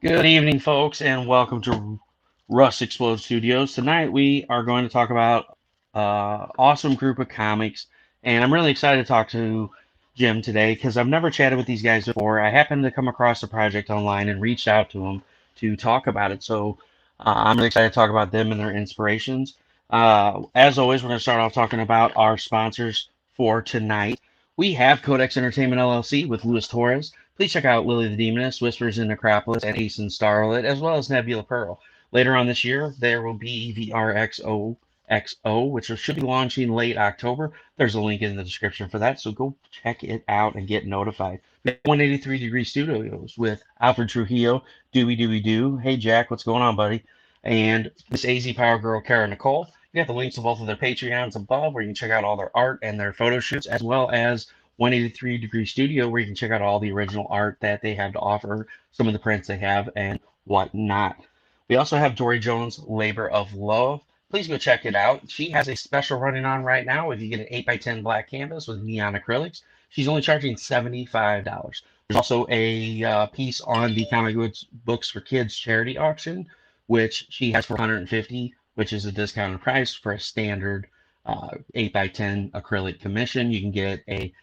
Good evening, folks, and welcome to Russ Explode Studios. Tonight we are going to talk about awesome group of comics, and I'm really excited to talk to Jim today because I've never chatted with these guys before. I happened to come across the project online and reached out to them to talk about it. So I'm really excited to talk about them and their inspirations. As always, we're going to start off talking about our sponsors for tonight. We have Codex Entertainment LLC with Luis Torres. Please check out Lily the Demoness, Whispers in Necropolis, and Ace and Starlet, as well as Nebula Pearl. Later on this year, there will be VR XOXO, which should be launching late October. There's a link in the description for that, so go check it out and get notified. We have 183 Degree Studios with Alfred Trujillo, Dooby Dooby Doo. Hey, Jack, what's going on, buddy? And Miss AZ Power Girl, Kara Nicole. You got the links to both of their Patreons above, where you can check out all their art and their photo shoots, as well as 183 Degree Studio, where you can check out all the original art that they have to offer, some of the prints they have, and whatnot. We also have Doris Jones Labor of Love. Please go check it out. She has a special running on right now. If you get an 8x10 black canvas with neon acrylics, she's only charging $75. There's also a piece on the Books for Kids charity auction, which she has for 150, which is a discounted price for a standard 8x10 acrylic commission. You can get a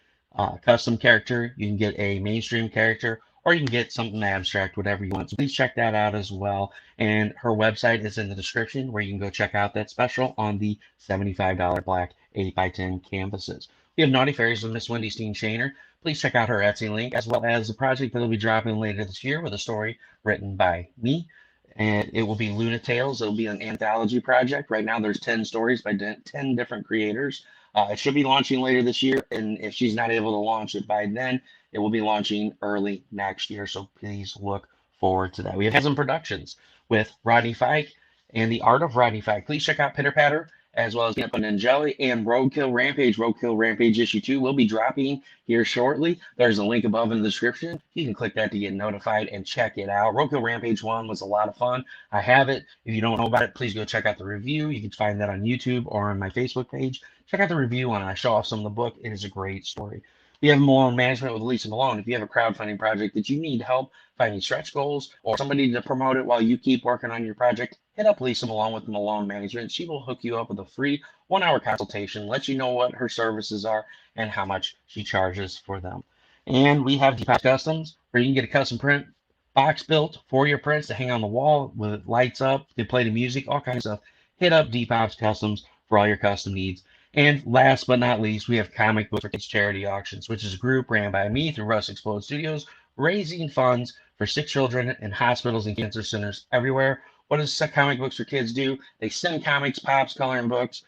custom character, you can get a mainstream character, or you can get something abstract, whatever you want. So please check that out as well. And her website is in the description where you can go check out that special on the $75 black 8x10 canvases. We have Naughty Fairies with Miss Wendy Steen Shaner. Please check out her Etsy link, as well as the project that will be dropping later this year with a story written by me. And it will be Luna Tales. It'll be an anthology project. Right now, there's 10 stories by 10 different creators. It should be launching later this year, and if she's not able to launch it by then, it will be launching early next year. So please look forward to that. We have Hazzum Productions with Rodney Fike and the Art of Rodney Fike. Please check out Pitter Patter, as well as Peanut Butter and Jelly and Roadkill Rampage. Roadkill Rampage issue 2 will be dropping here shortly. There's a link above in the description. You can click that to get notified and check it out. Roadkill Rampage 1 was a lot of fun. I have it. If you don't know about it, please go check out the review. You can find that on YouTube or on my Facebook page. Check out the review on it. I show off some of the book. It is a great story. We have Melone Management with Lisa Malone. If you have a crowdfunding project that you need help finding stretch goals or somebody to promote it while you keep working on your project, hit up Lisa Malone with Melone Management. She will hook you up with a free 1-hour consultation, let you know what her services are and how much she charges for them. And we have DPopp Customz, where you can get a custom print box built for your prints to hang on the wall with lights up, to play the music, all kinds of stuff. Hit up DPopp Customz for all your custom needs. And last but not least, we have ComicBooks for Kids Charity Auctions, which is a group ran by me through Russ Explode Studios, raising funds for sick children in hospitals and cancer centers everywhere. What does ComicBooks for Kids do? They send comics, pops, coloring books,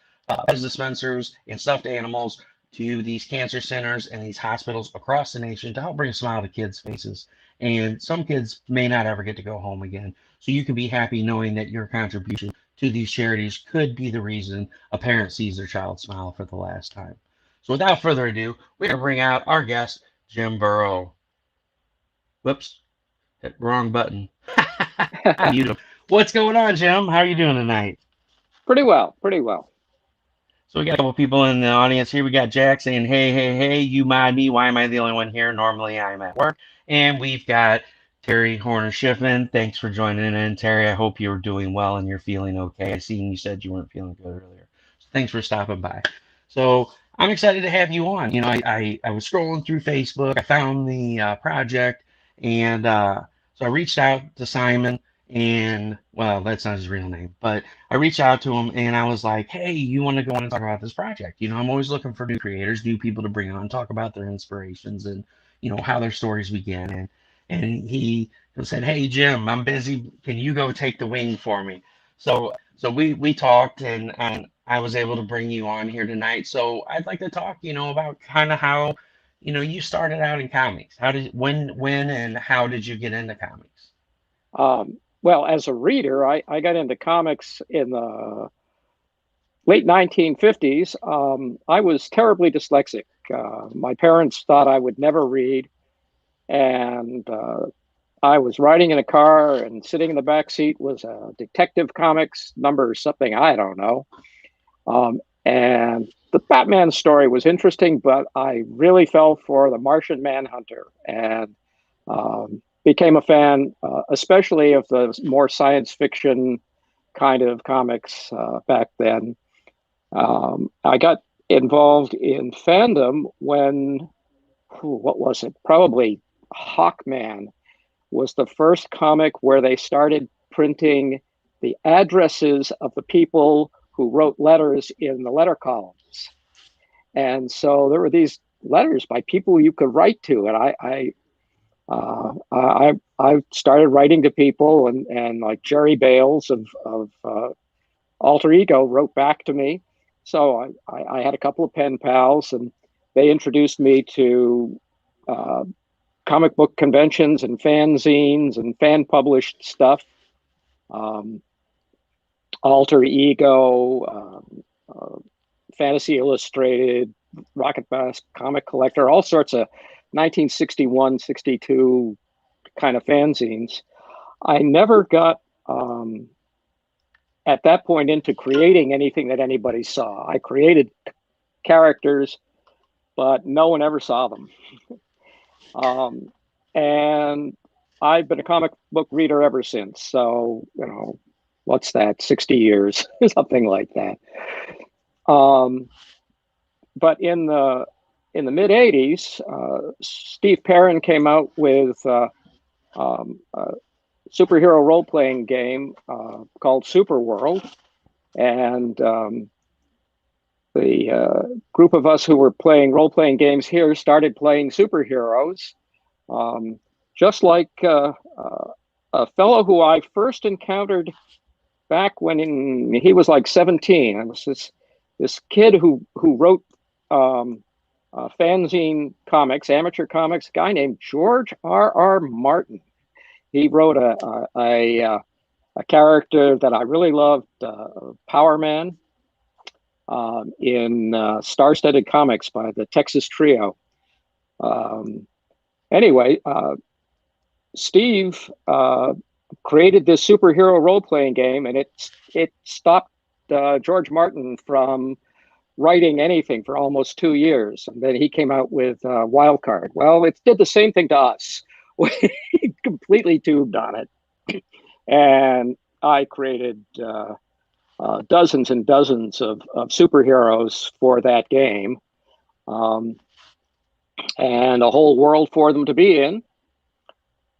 as dispensers, and stuffed animals to these cancer centers and these hospitals across the nation to help bring a smile to kids' faces. And some kids may not ever get to go home again. So you can be happy knowing that your contribution to these charities could be the reason a parent sees their child smile for the last time. So without further ado, we're going to bring out our guest, Jim Burrow. Whoops, hit wrong button. What's going on, Jim? How are you doing tonight? Pretty well, pretty well. So we got a couple people in the audience here. We got Jack saying, hey, hey, hey, you mod me. Why am I the only one here? Normally I'm at work. And we've got Terry Horner Schiffman. Thanks for joining in, Terry. I hope you're doing well and you're feeling okay. I seen you said you weren't feeling good earlier. So thanks for stopping by. So I'm excited to have you on. You know, I was scrolling through Facebook. I found the project. And so I reached out to Simon. And, well, that's not his real name. But I reached out to him and I was like, hey, you want to go on and talk about this project? You know, I'm always looking for new creators, new people to bring on, talk about their inspirations and, you know, how their stories begin. And he said, hey, Jim, I'm busy. Can you go take the wing for me? So we talked and I was able to bring you on here tonight. So I'd like to talk, you know, about kind of how, you know, you started out in comics. When and how did you get into comics? Well, as a reader, I got into comics in the late 1950s. I was terribly dyslexic. My parents thought I would never read, and I was riding in a car, and sitting in the back seat was a Detective Comics number something, I don't know. And the Batman story was interesting, but I really fell for the Martian Manhunter. And became a fan, especially of the more science fiction kind of comics back then. I got involved in fandom when, what was it? Probably Hawkman was the first comic where they started printing the addresses of the people who wrote letters in the letter columns. And so there were these letters by people you could write to, and I started writing to people, and like Jerry Bales of Alter Ego wrote back to me. So I had a couple of pen pals, and they introduced me to comic book conventions and fanzines and fan published stuff. Alter Ego, Fantasy Illustrated, Rocket Bass, Comic Collector, all sorts of 1961, 62 kind of fanzines. I never got, at that point, into creating anything that anybody saw. I created characters, but no one ever saw them. And I've been a comic book reader ever since. So, you know, what's that, 60 years, something like that. But in the mid 80s, Steve Perrin came out with a superhero role-playing game called Super World. And the group of us who were playing role-playing games here started playing superheroes. Just like a fellow who I first encountered back when he was like 17. It was this kid who wrote fanzine comics, amateur comics, a guy named George R.R. Martin. He wrote a character that I really loved, Power Man, in Star-Studded Comics by the Texas Trio. Anyway, Steve created this superhero role-playing game, and it stopped George Martin from writing anything for almost 2 years. And then he came out with Wildcard. Well, it did the same thing to us. We completely tubed on it. And I created dozens and dozens of superheroes for that game, and a whole world for them to be in.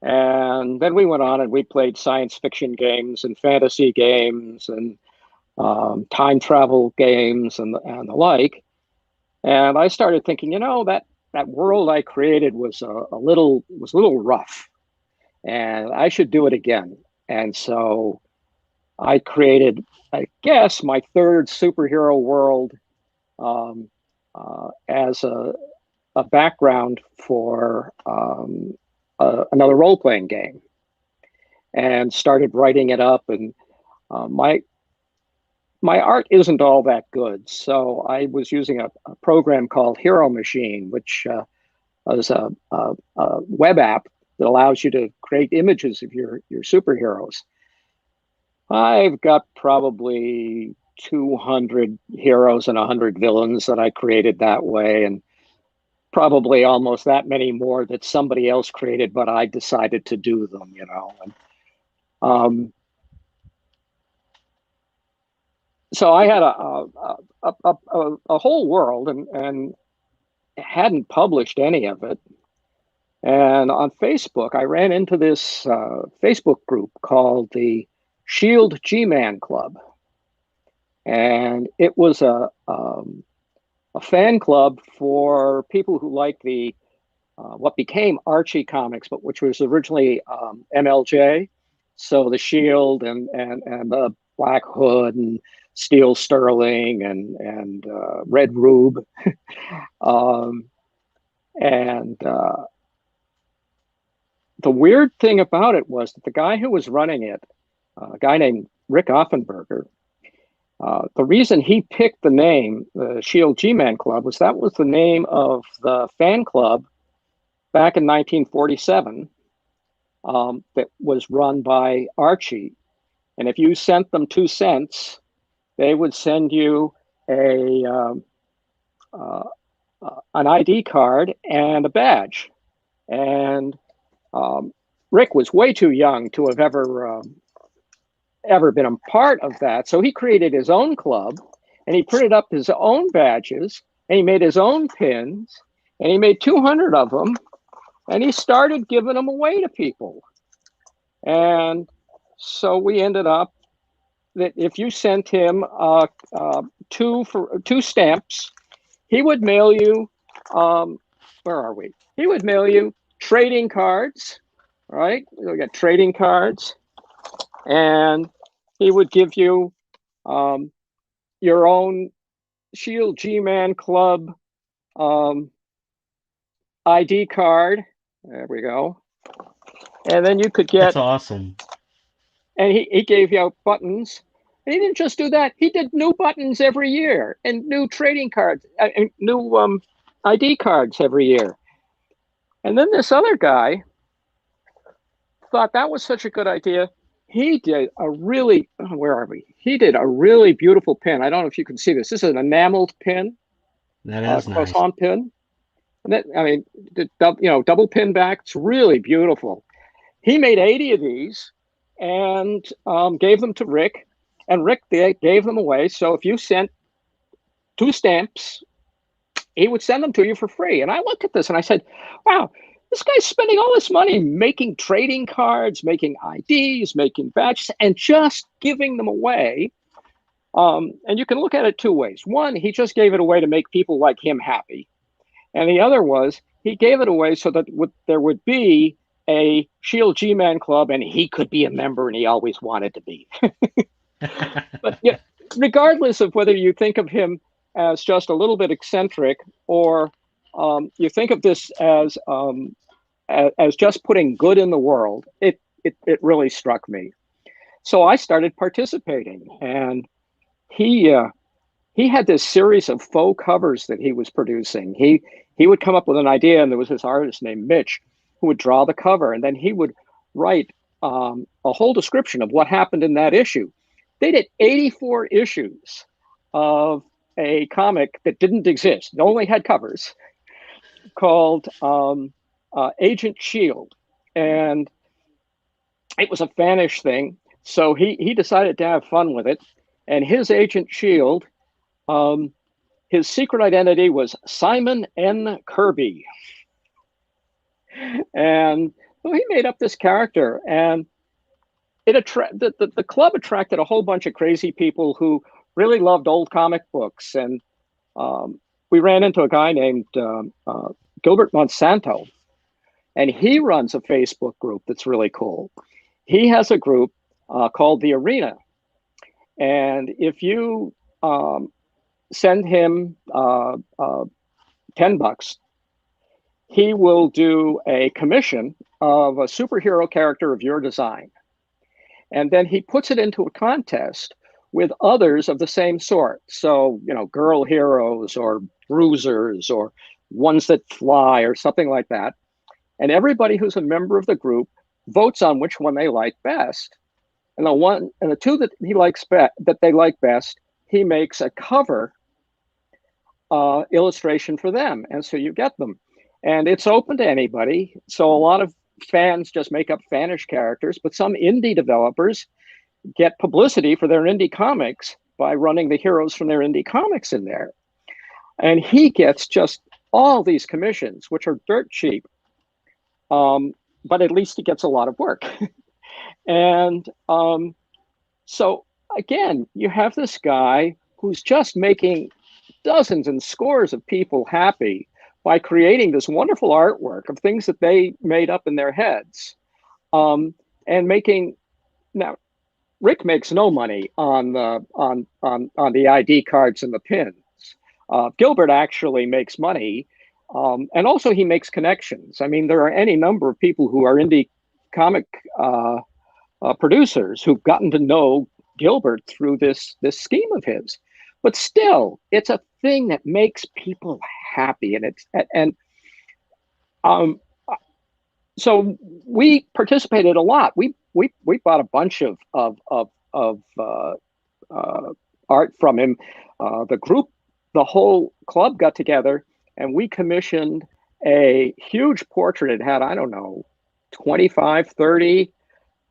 And then we went on and we played science fiction games and fantasy games and time travel games and the like. And I started thinking, you know, that world I created was a little rough, and I should do it again. And so I created, I guess, my third superhero world as a background for another role-playing game, and started writing it up. And my art isn't all that good, so I was using a program called Hero Machine, which is a web app that allows you to create images of your superheroes. I've got probably 200 heroes and 100 villains that I created that way, and probably almost that many more that somebody else created, but I decided to do them, you know. And, so I had a whole world, and hadn't published any of it. And on Facebook, I ran into this Facebook group called the Shield G-Man Club. And it was a fan club for people who like the what became Archie comics, but which was originally MLJ. So the Shield and the Black Hood and Steel Sterling and Red Rube. The weird thing about it was that the guy who was running it, a guy named Rick Offenberger, the reason he picked the name, the Shield G-Man Club, was that was the name of the fan club back in 1947 that was run by Archie. And if you sent them 2 cents, they would send you an ID card and a badge. And Rick was way too young to have ever been a part of that. So he created his own club, and he printed up his own badges, and he made his own pins, and he made 200 of them, and he started giving them away to people. And so we ended up that if you sent him two stamps, he would mail you, where are we? He would mail you trading cards, right? We got trading cards, and he would give you your own Shield G-Man Club ID card. There we go. And then you could get... That's awesome. And he gave you out buttons. And he didn't just do that. He did new buttons every year and new trading cards, and new ID cards every year. And then this other guy thought that was such a good idea. He did a really, where are we? He did a really beautiful pin. I don't know if you can see this. This is an enameled pin. That is nice. Croissant pin. And that, I mean, double pin back. It's really beautiful. He made 80 of these and gave them to Rick. And Rick gave them away. So if you sent 2 stamps, he would send them to you for free. And I looked at this and I said, wow, this guy's spending all this money making trading cards, making IDs, making badges, and just giving them away. And you can look at it 2 ways. One, he just gave it away to make people like him happy. And the other was he gave it away so that there would be a Shield G-Man Club, and he could be a member, and he always wanted to be. But yeah, regardless of whether you think of him as just a little bit eccentric, or you think of this as just putting good in the world, it really struck me. So I started participating, and he had this series of faux covers that he was producing. He would come up with an idea, and there was this artist named Mitch who would draw the cover, and then he would write a whole description of what happened in that issue. They did 84 issues of a comic that didn't exist. It only had covers, called Agent Shield. And it was a fanish thing. So he decided to have fun with it. And his Agent Shield, his secret identity was Simon N. Kirby. And so he made up this character, and the club attracted a whole bunch of crazy people who really loved old comic books. And we ran into a guy named Gilbert Monsanto, and he runs a Facebook group that's really cool. He has a group called The Arena. And if you send him $10, he will do a commission of a superhero character of your design. And then he puts it into a contest with others of the same sort. So, girl heroes or bruisers or ones that fly or something like that. And everybody who's a member of the group votes on which one they like best. And the 2 that they like best, he makes a cover illustration for them. And so you get them. And it's open to anybody. So a lot of fans just make up fanish characters, but some indie developers get publicity for their indie comics by running the heroes from their indie comics in there. And he gets just all these commissions, which are dirt cheap, but at least he gets a lot of work. And so again, you have this guy who's just making dozens and scores of people happy by creating this wonderful artwork of things that they made up in their heads, and making. Now, Rick makes no money on the ID cards and the pins. Gilbert actually makes money, and also he makes connections. I mean, there are any number of people who are indie comic producers who've gotten to know Gilbert through this scheme of his. But still, it's a thing that makes people happy, so we participated a lot. We bought a bunch of art from him. The whole club got together, and we commissioned a huge portrait. It had, I don't know, 25, 30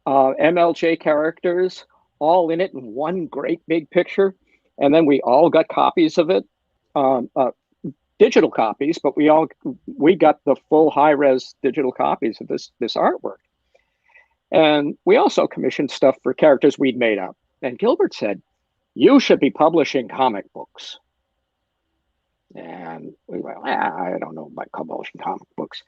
MLJ characters, all in it in one great big picture. And then we all got copies of it, digital copies, but we got the full high-res digital copies of this artwork. And we also commissioned stuff for characters we'd made up. And Gilbert said, "You should be publishing comic books." And we went, I don't know about publishing comic books.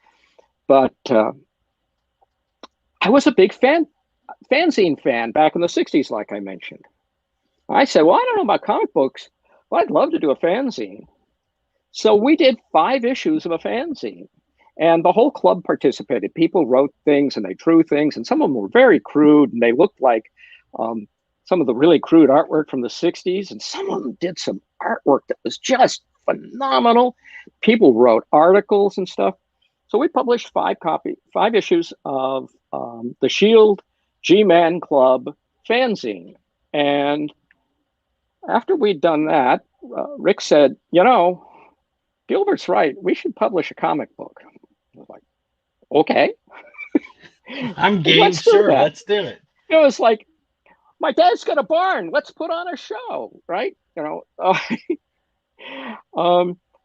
But I was a big fanzine fan back in the 60s, like I mentioned. I said, well, I don't know about comic books, but I'd love to do a fanzine. So we did 5 issues of a fanzine. And the whole club participated. People wrote things and they drew things, and some of them were very crude, and they looked like some of the really crude artwork from the 60s, and some of them did some artwork that was just phenomenal. People wrote articles and stuff. So we published 5 issues of the Shield G-Man Club fanzine. And after we'd done that, Rick said, you know, Gilbert's right. We should publish a comic book. I was like, okay. I'm game, sure, let's do it. It was like, my dad's got a barn. Let's put on a show, right? You know,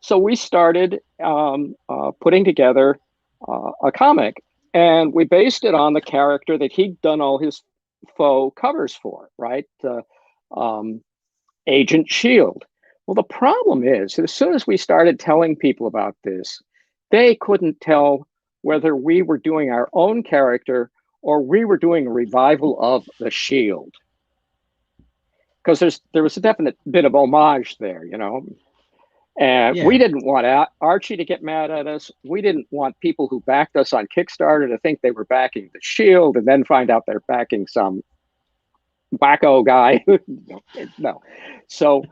so we started putting together a comic, and we based it on the character that he'd done all his faux covers for, right? Agent Shield. Well, the problem is, as soon as we started telling people about this, they couldn't tell whether we were doing our own character or we were doing a revival of the Shield. Because there was a definite bit of homage there, you know. And we didn't want Archie to get mad at us. We didn't want people who backed us on Kickstarter to think they were backing the Shield and then find out they're backing some wacko guy. No. So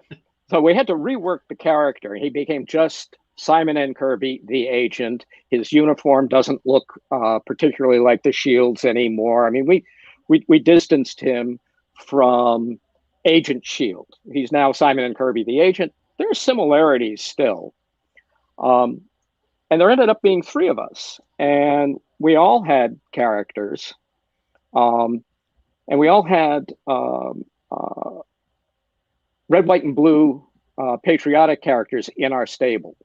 we had to rework the character. He became just Simon N. Kirby, the agent. His uniform doesn't look particularly like the Shield's anymore. I mean, we distanced him from Agent Shield. He's now Simon N. Kirby, the agent. There are similarities still. And there ended up being 3 of us. And we all had characters. And we all had red, white, and blue patriotic characters in our stable.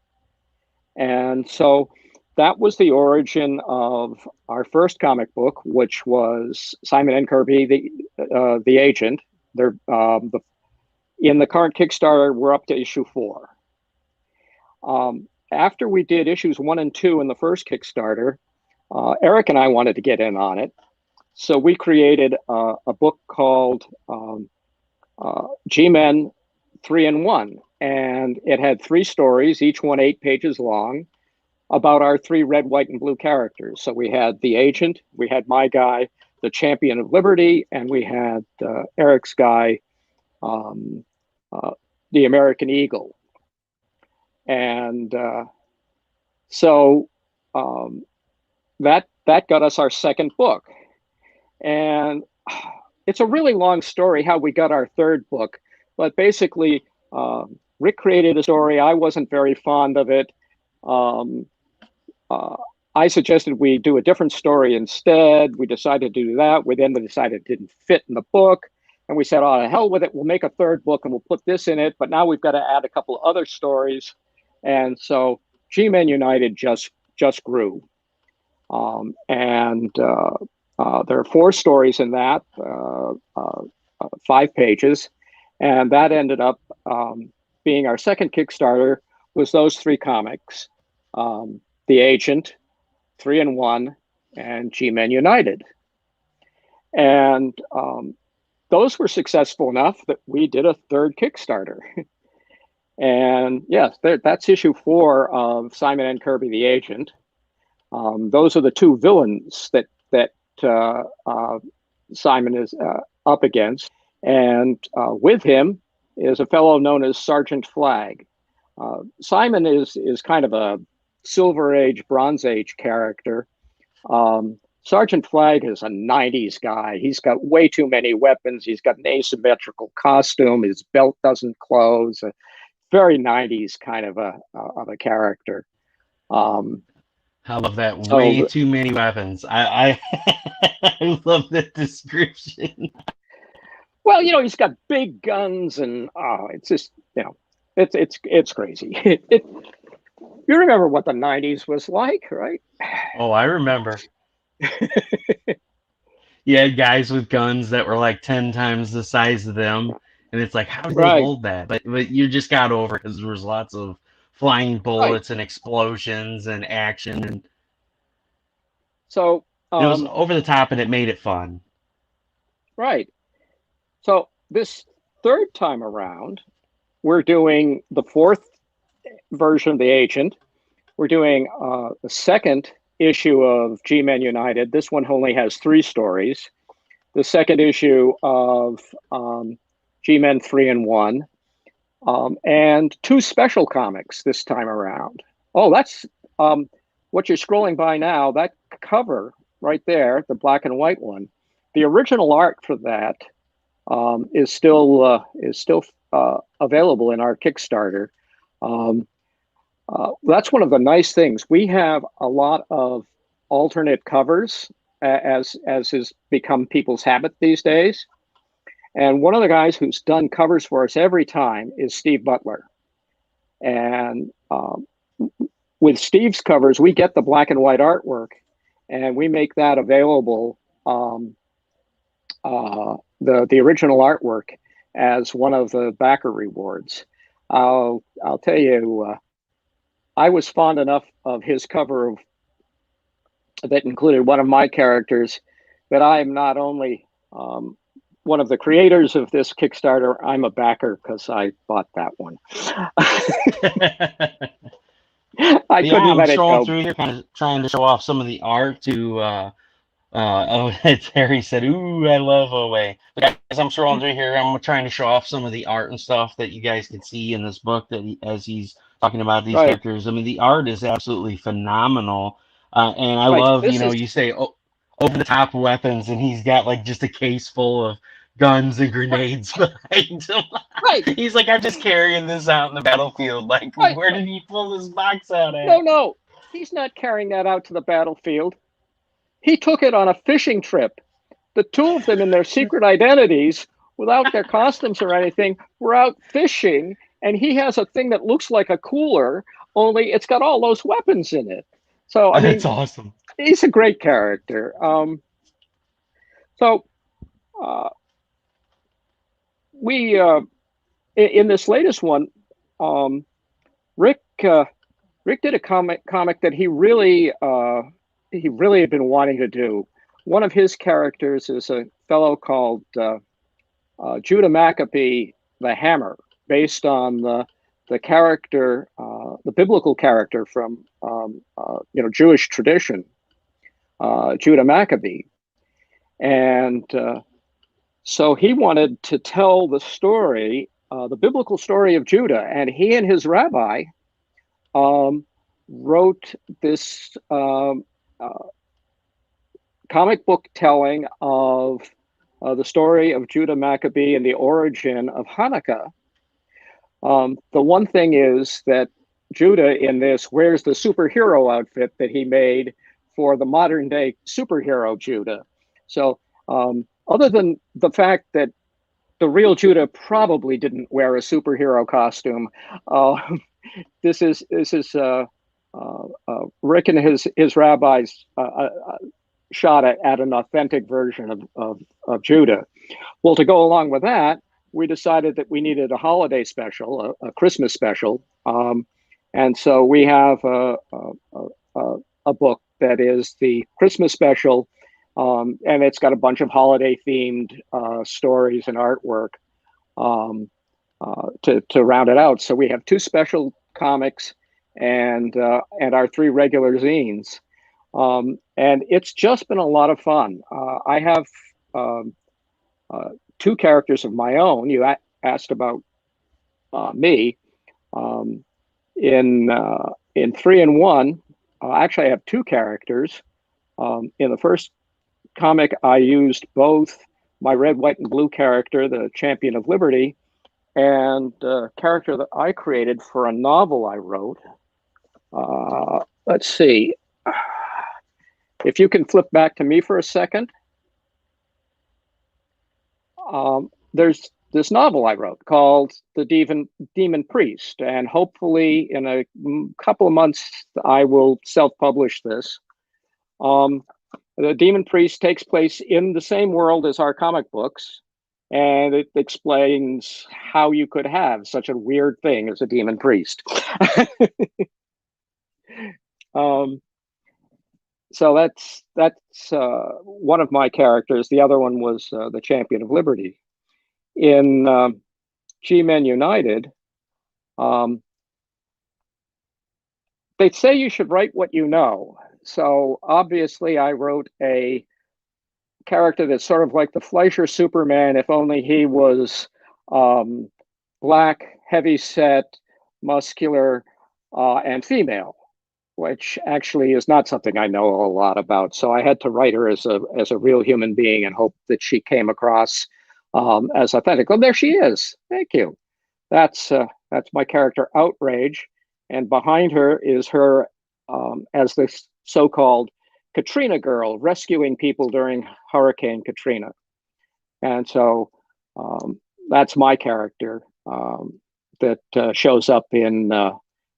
And so that was the origin of our first comic book, which was Simon N. Kirby, the agent. In the current Kickstarter, we're up to issue 4. After we did issues 1 and 2 in the first Kickstarter, Eric and I wanted to get in on it. So we created a book called G-Men 3-in-1. And it had 3 stories, each one 8 pages long, about our 3 red, white, and blue characters. So we had the agent, we had my guy, the champion of liberty, and we had Eric's guy, the American Eagle. And so that got us our second book. And it's a really long story how we got our third book, but basically Rick created a story. I wasn't very fond of it. I suggested we do a different story instead. We decided to do that. We then decided it didn't fit in the book. And we said, oh, the hell with it. We'll make a third book and we'll put this in it. But now we've got to add a couple of other stories. And so G-Men United just grew. There are 4 stories in that, 5 pages. And that ended up being our second Kickstarter, was those 3 comics. The Agent, 3-in-1, and G-Men United. And those were successful enough that we did a third Kickstarter. And yes, that's issue 4 of Simon N. Kirby, the Agent. Those are the 2 villains that Simon is up against. And with him is a fellow known as Sergeant Flag. Simon is kind of a Silver Age, Bronze Age character. Sergeant Flag is a 90s guy. He's got way too many weapons. He's got an asymmetrical costume. His belt doesn't close. A very 90s kind of a character. I love that. Way So, too many weapons. I love that description. well, he's got big guns, and it's just, it's crazy. You remember what the '90s was like, right? Oh, I remember. You had guys with guns that were like 10 times the size of them, and it's like, how did they Right, hold that? But you just got over it because there was lots of flying right. bullets and explosions and action, and So, it was over the top, and it made it fun. right. So this third time around, we're doing the fourth version of the Agent. We're doing the second issue of G-Men United. This one only has 3 stories. The second issue of G-Men 3 and 1, and 2 special comics this time around. Oh, that's what you're scrolling by now. That cover right there, the black and white one. The original art for that is still available in our Kickstarter. Um, that's one of the nice things. We have a lot of alternate covers, as has become people's habit these days. And one of the guys who's done covers for us every time is Steve Butler. And with Steve's covers, we get the black and white artwork, and we make that available. The original artwork as one of the backer rewards. I'll tell you, I was fond enough of his cover that included one of my characters that I am not only one of the creators of this Kickstarter, I'm a backer because I bought that one. I Yeah, couldn't I'm let it scrolling go. through here, kind of trying to show off some of the art to. Oh, Terry said, "Ooh, I love OA." But as I'm scrolling through here, I'm trying to show off some of the art and stuff that you guys can see in this book as he's talking about these Right, characters. I mean, the art is absolutely phenomenal, and I right. love, This is you say over the top weapons, and he's got like just a case full of guns and grenades behind him. right, He's like, "I'm just carrying this out in the battlefield." Like, right. where did he pull this box out No, at? no, he's not carrying that out to the battlefield. He took it on a fishing trip. The 2 of them in their secret identities, without their costumes or anything, were out fishing, and he has a thing that looks like a cooler, only it's got all those weapons in it. So, I That's mean, awesome. he's a great character. So, uh, we in this latest one, Rick Rick did a comic that he really had been wanting to do. One of his characters is a fellow called Judah Maccabee the Hammer, based on the character, the biblical character from Jewish tradition, Judah Maccabee, and so he wanted to tell the story, the biblical story of Judah, and he and his rabbi wrote this comic book telling of the story of Judah Maccabee and the origin of Hanukkah. The one thing is that Judah in this wears the superhero outfit that he made for the modern day superhero Judah. So, other than the fact that the real Judah probably didn't wear a superhero costume, this is Rick and his rabbis shot at an authentic version of Judah. Well, to go along with that, we decided that we needed a holiday special, a Christmas special, and so we have a book that is the Christmas special, and it's got a bunch of holiday themed stories and artwork to round it out. So we have 2 special comics and our 3 regular zines. And it's just been a lot of fun. I have 2 characters of my own. You asked about me. In 3 and 1, actually, I have 2 characters. In the first comic, I used both my red, white, and blue character, the Champion of Liberty, and a character that I created for a novel I wrote. Let's see. if you can flip back to me for a second, there's this novel I wrote called The Demon Priest, and hopefully in a couple of months I will self-publish this. The Demon Priest takes place in the same world as our comic books, and it explains how you could have such a weird thing as a demon priest. So that's one of my characters. The other one was the Champion of Liberty. In G-Men United, they say you should write what you know. So obviously I wrote a character that's sort of like the Fleischer Superman, if only he was black, heavy-set, muscular, and female, which actually is not something I know a lot about. So I had to write her as a real human being and hope that she came across as authentic. Oh, there she is. Thank you. That's my character, Outrage, and behind her is her as this so-called Katrina girl, rescuing people during Hurricane Katrina. And so that's my character that shows up in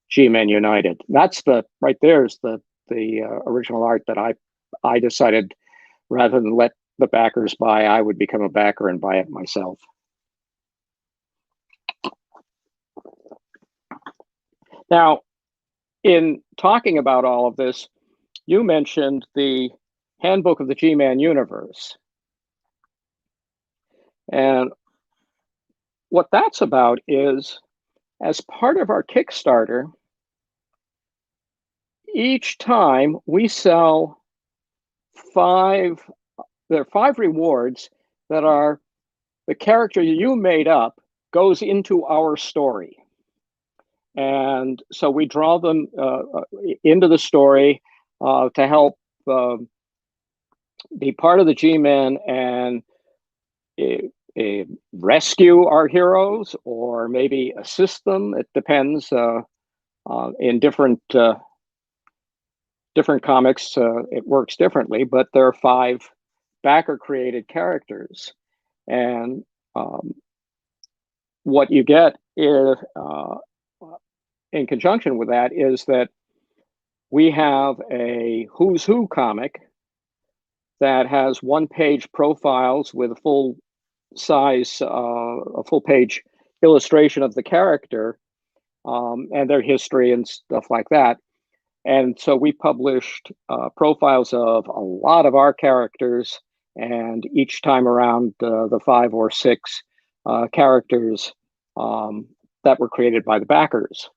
G-Men United. That's right there's the original art that I decided, rather than let the backers buy, I would become a backer and buy it myself. Now, in talking about all of this, you mentioned the Handbook of the G-Man Universe. And what that's about is, as part of our Kickstarter, each time we sell there are 5 rewards that are the character you made up goes into our story. And so we draw them into the story to help be part of the G-Men and rescue our heroes, or maybe assist them. It depends. In different comics, it works differently, but there are 5 backer-created characters. And what you get is, in conjunction with that, is that we have a Who's Who comic that has 1-page profiles with a full-size, a full-page illustration of the character and their history and stuff like that. And so we published profiles of a lot of our characters, and each time around the 5 or 6 characters that were created by the backers.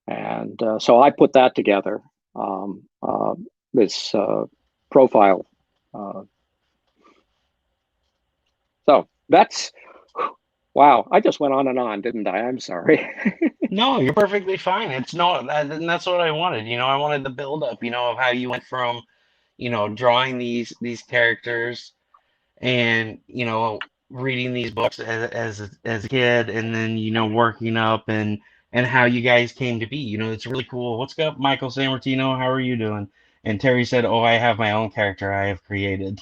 And so I put that together, this profile. So that's, wow, I just went on and on, didn't I? I'm sorry. No, you're perfectly fine. It's no, and that's what I wanted. I wanted the build up, of how you went from, drawing these characters and, reading these books as a kid, and then, working up and how you guys came to be. It's really cool. What's up, Michael Sammartino? How are you doing? And Terry said, "Oh, I have my own character I have created."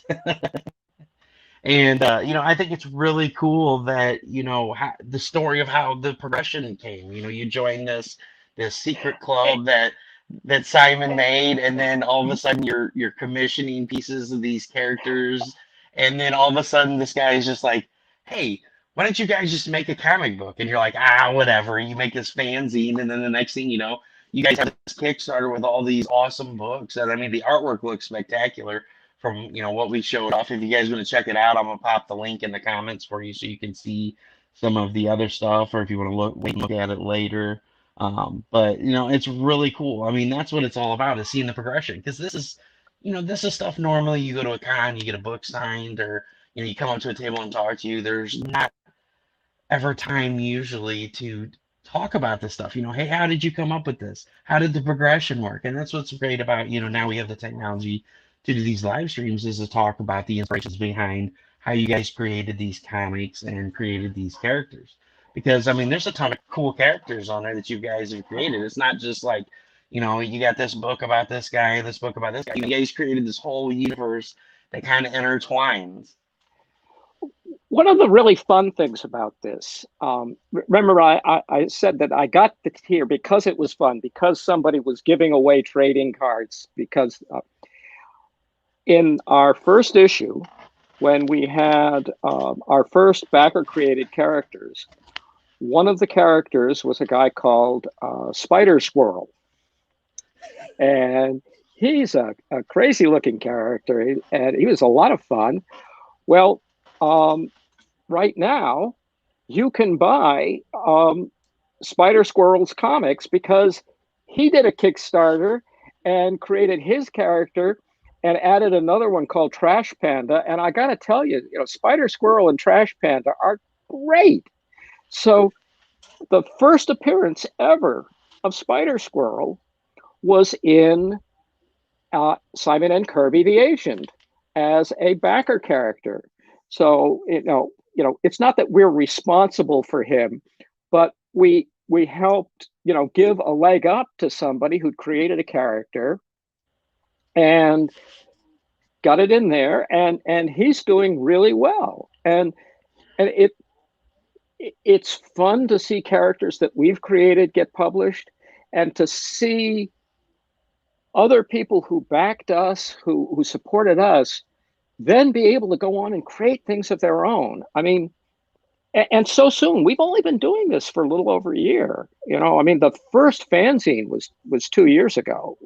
And I think it's really cool that the story of how the progression came. You joined this secret club that Simon made, and then all of a sudden you're commissioning pieces of these characters, and then all of a sudden this guy is just like, "Hey, why don't you guys just make a comic book?" And you're like, whatever. You make this fanzine, and then the next thing you know, you guys have this Kickstarter with all these awesome books, and I mean the artwork looks spectacular from what we showed off. If you guys want to check it out, I'm gonna pop the link in the comments for you so you can see some of the other stuff, or if you want to look at it later. But it's really cool. I mean, that's what it's all about, is seeing the progression, because this is stuff normally you go to a con, you get a book signed, or you come up to a table and talk to you. There's not ever time usually to talk about this stuff. Hey, how did you come up with this? How did the progression work? And that's what's great about, now we have the technology to do these live streams, is to talk about the inspirations behind how you guys created these comics and created these characters. Because I mean, there's a ton of cool characters on there that you guys have created. It's not just like you got this book about this guy, this book about this guy. You guys created this whole universe that kind of intertwines. One of the really fun things about this, remember I said that I got it here because it was fun, because somebody was giving away trading cards, because in our first issue, when we had our first backer created characters, one of the characters was a guy called Spider Squirrel. And he's a crazy looking character, and he was a lot of fun. Well, right now, you can buy Spider Squirrel's comics because he did a Kickstarter and created his character and added another one called Trash Panda. And I got to tell you, Spider Squirrel and Trash Panda are great. So the first appearance ever of Spider Squirrel was in Simon and Kirby the Agent as a backer character. So it's not that we're responsible for him, but we helped give a leg up to somebody who'd created a character and got it in there, and he's doing really well. And it's fun to see characters that we've created get published, and to see other people who backed us, who supported us, then be able to go on and create things of their own. I mean, and so soon. We've only been doing this for a little over a year. I mean, the first fanzine was 2 years ago,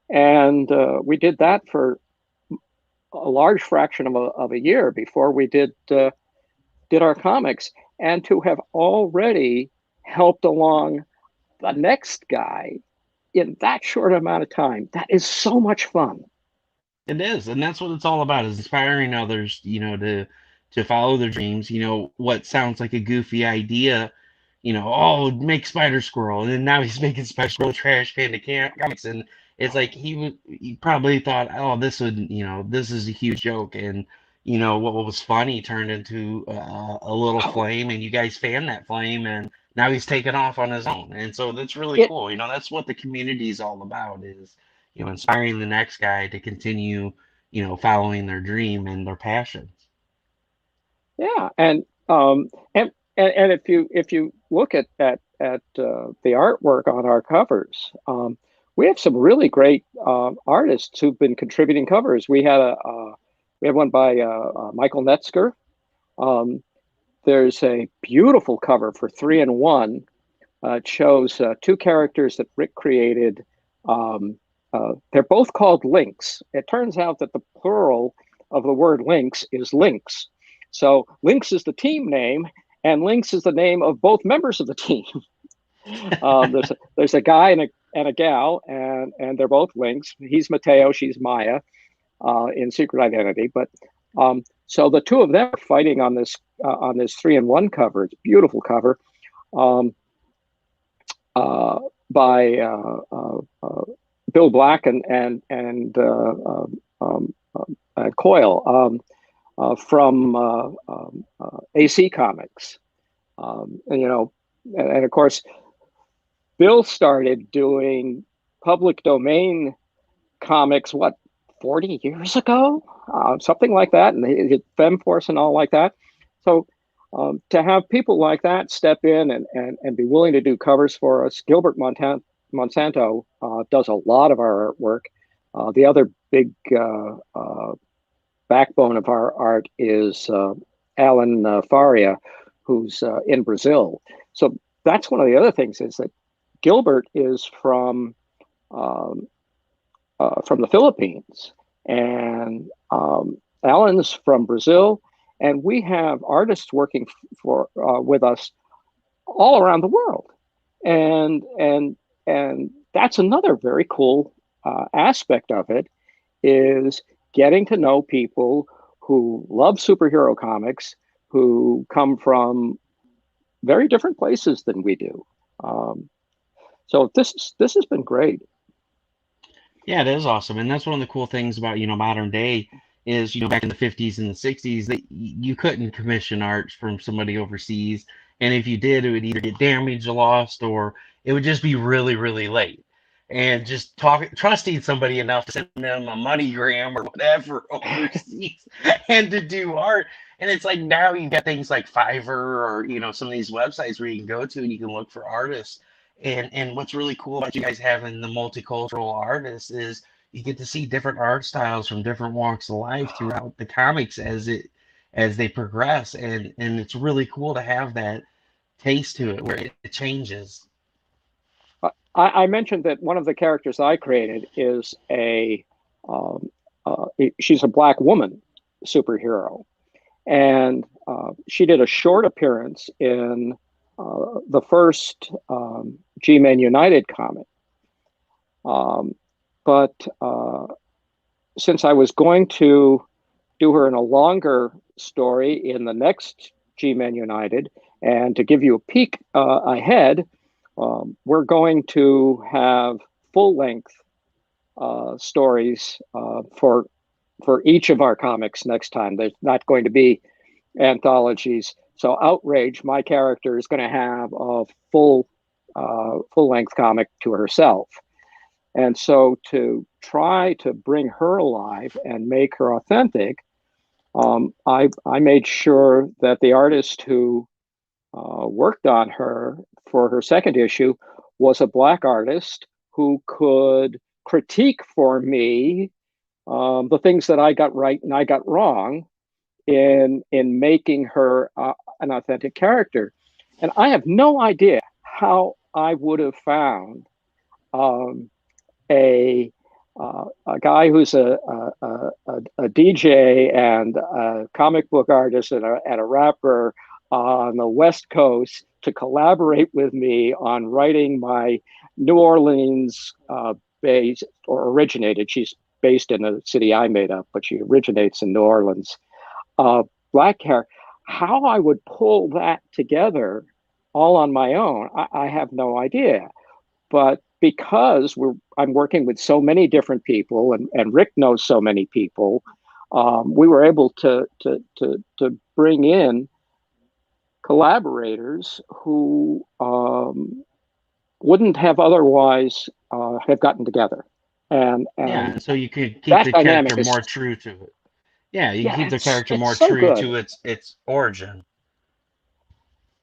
and we did that for a large fraction of a year before we did our comics. And to have already helped along the next guy in that short amount of time, that is so much fun. It is, and that's what it's all about, is inspiring others, to follow their dreams. What sounds like a goofy idea, oh, make Spider Squirrel, and then now he's making Spider Squirrel Trash Panda comics, and it's like he probably thought, oh, this is a huge joke, and what was funny turned into a little flame, and you guys fanned that flame, and now he's taken off on his own, and so that's really cool. That's what the community is all about, is inspiring the next guy to continue, following their dream and their passions. Yeah, and if you look at the artwork on our covers, we have some really great artists who've been contributing covers. We had one by Michael Netzger. There's a beautiful cover for 3-in-1. It shows two characters that Rick created. They're both called Lynx. It turns out that the plural of the word Lynx is Lynx. So Lynx is the team name, and Lynx is the name of both members of the team. There's a guy and a gal, and they're both Lynx. He's Mateo, she's Maya, in Secret Identity. But so the two of them are fighting on this 3-in-1 cover. It's a beautiful cover by Bill Black and Coyle from AC Comics, and of course, Bill started doing public domain comics 40 years ago, something like that, and he did FemForce and all like that. So to have people like that step in and be willing to do covers for us. Gilbert Monsanto does a lot of our artwork. The other big backbone of our art is Alan Faria, who's in Brazil. So that's one of the other things, is that Gilbert is from the Philippines, and Alan's from Brazil, and we have artists working with us all around the world, and that's another very cool aspect of it, is getting to know people who love superhero comics, who come from very different places than we do. So this has been great. Yeah, it is awesome, and that's one of the cool things about modern day is back in the 50s and the 60s that you couldn't commission art from somebody overseas, and if you did, it would either get damaged or lost, or it would just be really, really late. And just trusting somebody enough to send them a MoneyGram or whatever overseas and to do art. And it's like now you've got things like Fiverr or some of these websites where you can go to and you can look for artists. And what's really cool about you guys having the multicultural artists is you get to see different art styles from different walks of life throughout the comics as they progress, and it's really cool to have that taste to it where it changes. I mentioned that one of the characters I created is um, she's a Black woman superhero, and she did a short appearance in the first G-Men United comic. But since I was going to do her in a longer story in the next G-Men United, and to give you a peek ahead, we're going to have full-length stories for each of our comics next time. There's not going to be anthologies. So Outrage, my character, is going to have a full-length comic to herself. And so to try to bring her alive and make her authentic, I made sure that the artist who worked on her for her second issue was a Black artist who could critique for me the things that I got right and I got wrong in making her an authentic character. And I have no idea how I would have found a guy who's a DJ and a comic book artist and a rapper on the West Coast to collaborate with me on writing my New Orleans based or originated. She's based in a city I made up, but she originates in New Orleans. Black hair. How I would pull that together all on my own, I have no idea. But because I'm working with so many different people, and Rick knows so many people, we were able to bring in collaborators who wouldn't have otherwise have gotten together. And Yeah, so you could keep the character more true to it. Yeah, you keep the character more true to its origin.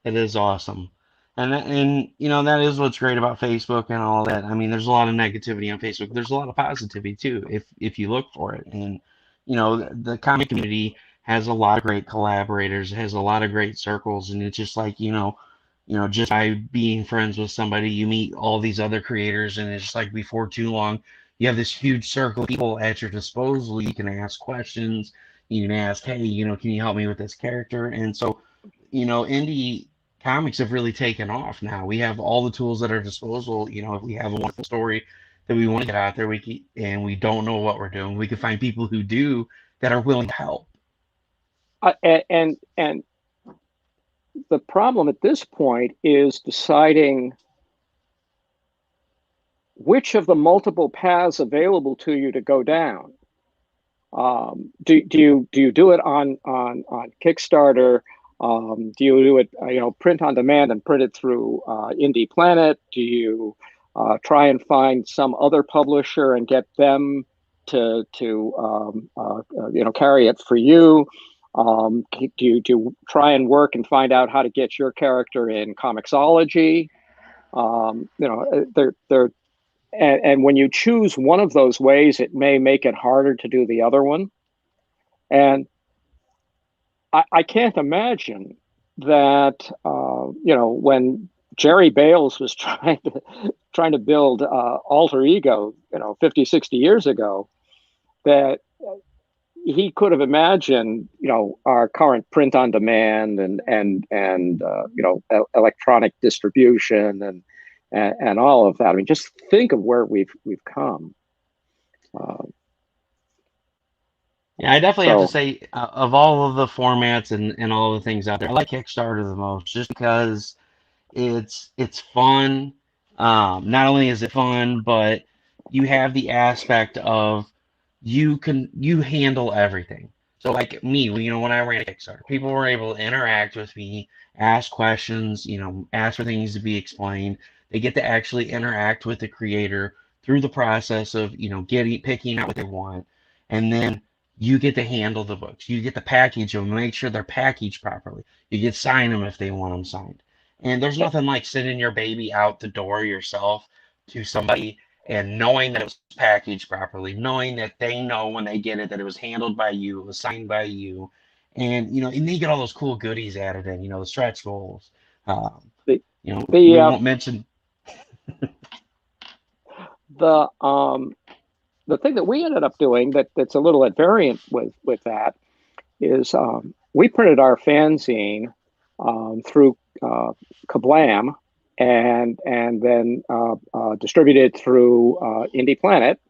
It is awesome. And that is what's great about Facebook and all that. I mean, there's a lot of negativity on Facebook. There's a lot of positivity too, if you look for it. And the comic community has a lot of great collaborators, has a lot of great circles, and it's just like, just by being friends with somebody, you meet all these other creators, and it's just like before too long, you have this huge circle of people at your disposal. You can ask questions. You can ask, hey, can you help me with this character? And so, indie comics have really taken off now. We have all the tools at our disposal. If we have a wonderful story that we want to get out there, and we don't know what we're doing, we can find people who do that are willing to help. And the problem at this point is deciding which of the multiple paths available to you to go down. Do you do it on Kickstarter? Do you do it, print on demand and print it through Indie Planet? Do you try and find some other publisher and get them to carry it for you? Do you try and work and find out how to get your character in Comixology? And when you choose one of those ways, it may make it harder to do the other one. And I can't imagine that, when Jerry Bales was trying to build Alter Ego, 50, 60 years ago, that he could have imagined, our current print on demand and electronic distribution and all of that. I mean, just think of where we've come. Yeah, I definitely have to say, of all of the formats and all the things out there, I like Kickstarter the most, just because it's fun. Not only is it fun, but you have the aspect of you handle everything. So like me, when I ran a Kickstarter, people were able to interact with me, ask questions, ask for things to be explained. They get to actually interact with the creator through the process of, picking out what they want. And then you get to handle the books. You get to package them, make sure they're packaged properly. You get to sign them if they want them signed. And there's nothing like sending your baby out the door yourself to somebody and knowing that it was packaged properly, knowing that they know when they get it that it was handled by you, it was signed by you, and and you get all those cool goodies added in, the stretch goals. Um, The we the won't mention. the the thing that we ended up doing that's a little at variant with that is we printed our fanzine through Kablam and then distributed through Indie Planet.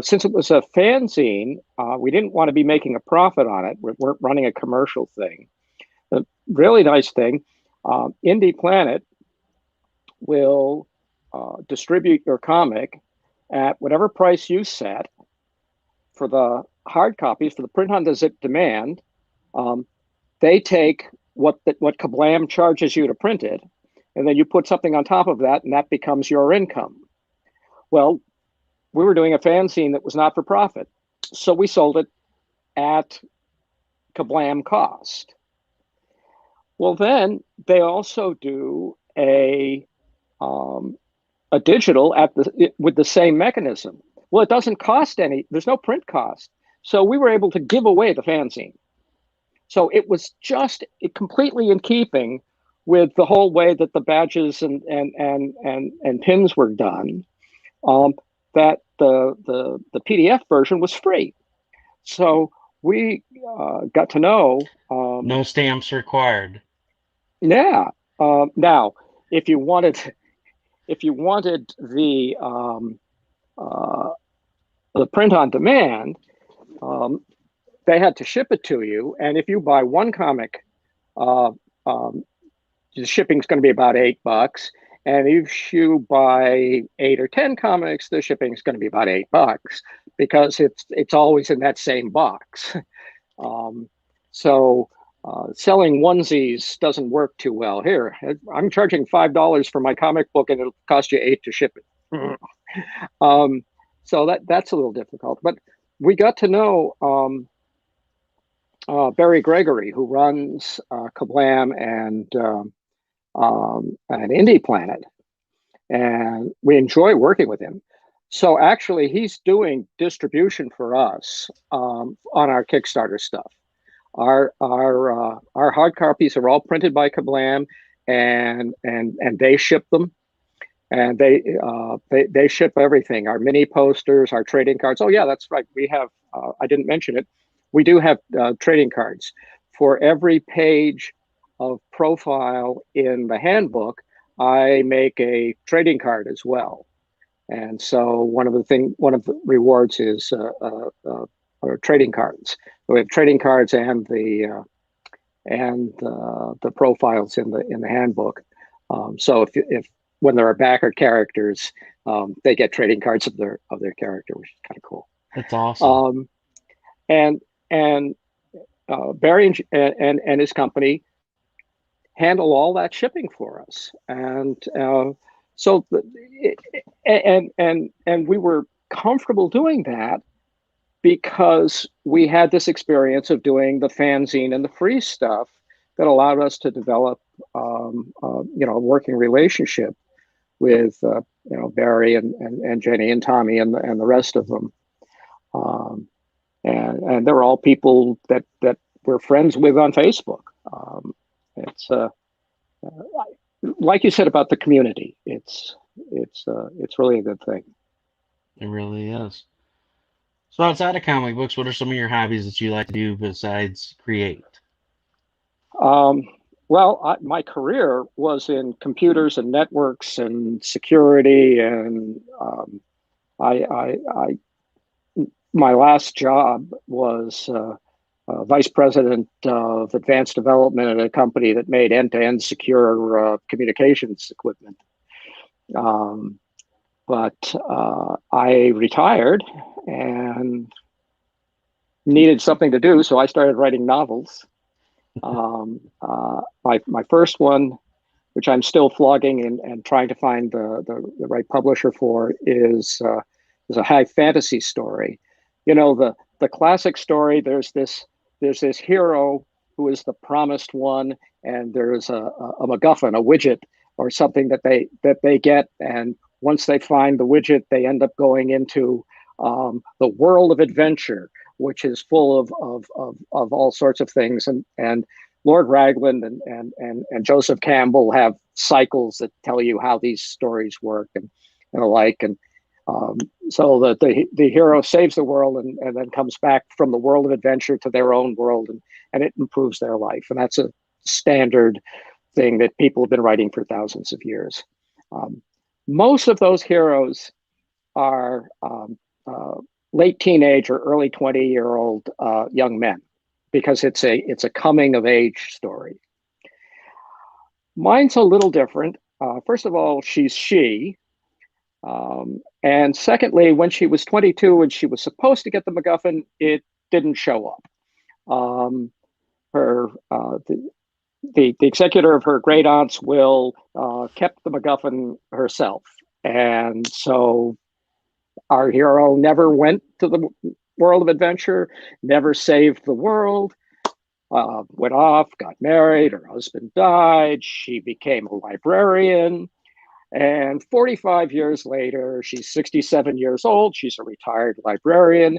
Since it was a fanzine, we didn't want to be making a profit on it. We weren't running a commercial thing. The really nice thing, Indie Planet will distribute your comic at whatever price you set for the hard copies, for the print on demand. They take what Kablam charges you to print it, and then you put something on top of that, and that becomes your income. Well, we were doing a fanzine that was not for profit, so we sold it at Kablam cost. Well, then they also do a digital with the same mechanism. Well, it doesn't cost any. There's no print cost, so we were able to give away the fanzine. So it was just completely in keeping with the whole way that the badges and pins were done. That the PDF version was free. So we got to know. No stamps required. Yeah. Now, if you wanted the print on demand, they had to ship it to you, and if you buy one comic, the shipping's going to be about $8. And if you buy 8 or 10 comics, the shipping is going to be about $8 because it's always in that same box. So selling onesies doesn't work too well. Here, I'm charging $5 for my comic book, and it'll cost you $8 to ship it. So that's a little difficult. But we got to know Barry Gregory, who runs Kablam and Indie Planet, and we enjoy working with him. So actually, he's doing distribution for us on our Kickstarter stuff. Our hard copies are all printed by Kablam, and they ship them, and they ship everything. Our mini posters, our trading cards. Oh yeah, that's right. We have. I didn't mention it. We do have trading cards for every page of profile in the handbook. I make a trading card as well, and so one of the rewards is trading cards. We have trading cards and the profiles in the handbook. So if when there are backer characters, they get trading cards of their character, which is kind of cool. That's awesome. And Barry and his company handle all that shipping for us, and we were comfortable doing that because we had this experience of doing the fanzine and the free stuff that allowed us to develop a working relationship with Barry and Jenny and Tommy and the rest of them. And they're all people that we're friends with on Facebook. It's like you said about the community. It's really a good thing. It really is. So outside of comic books, what are some of your hobbies that you like to do besides create? Well, my career was in computers and networks and security, and my last job was vice president of advanced development at a company that made end-to-end secure communications equipment. But I retired and needed something to do, so I started writing novels. My first one which I'm still flogging and trying to find the right publisher for, is a high fantasy story. You know, the classic story. There's this hero who is the promised one, and there's a MacGuffin, a widget, or something that they get, and once they find the widget, they end up going into the world of adventure, which is full of all sorts of things. And Lord Raglan and Joseph Campbell have cycles that tell you how these stories work and the like. And so that the hero saves the world and then comes back from the world of adventure to their own world, and it improves their life. And that's a standard thing that people have been writing for thousands of years. Most of those heroes are late teenage or early 20-year-old young men, because it's a coming of age story. Mine's a little different. First of all, she's she. And secondly, when she was 22 and she was supposed to get the MacGuffin, it didn't show up. The executor of her great aunt's will kept the MacGuffin herself. And so our hero never went to the world of adventure, never saved the world, went off, got married, her husband died, she became a librarian. And 45 years later, she's 67 years old, she's a retired librarian.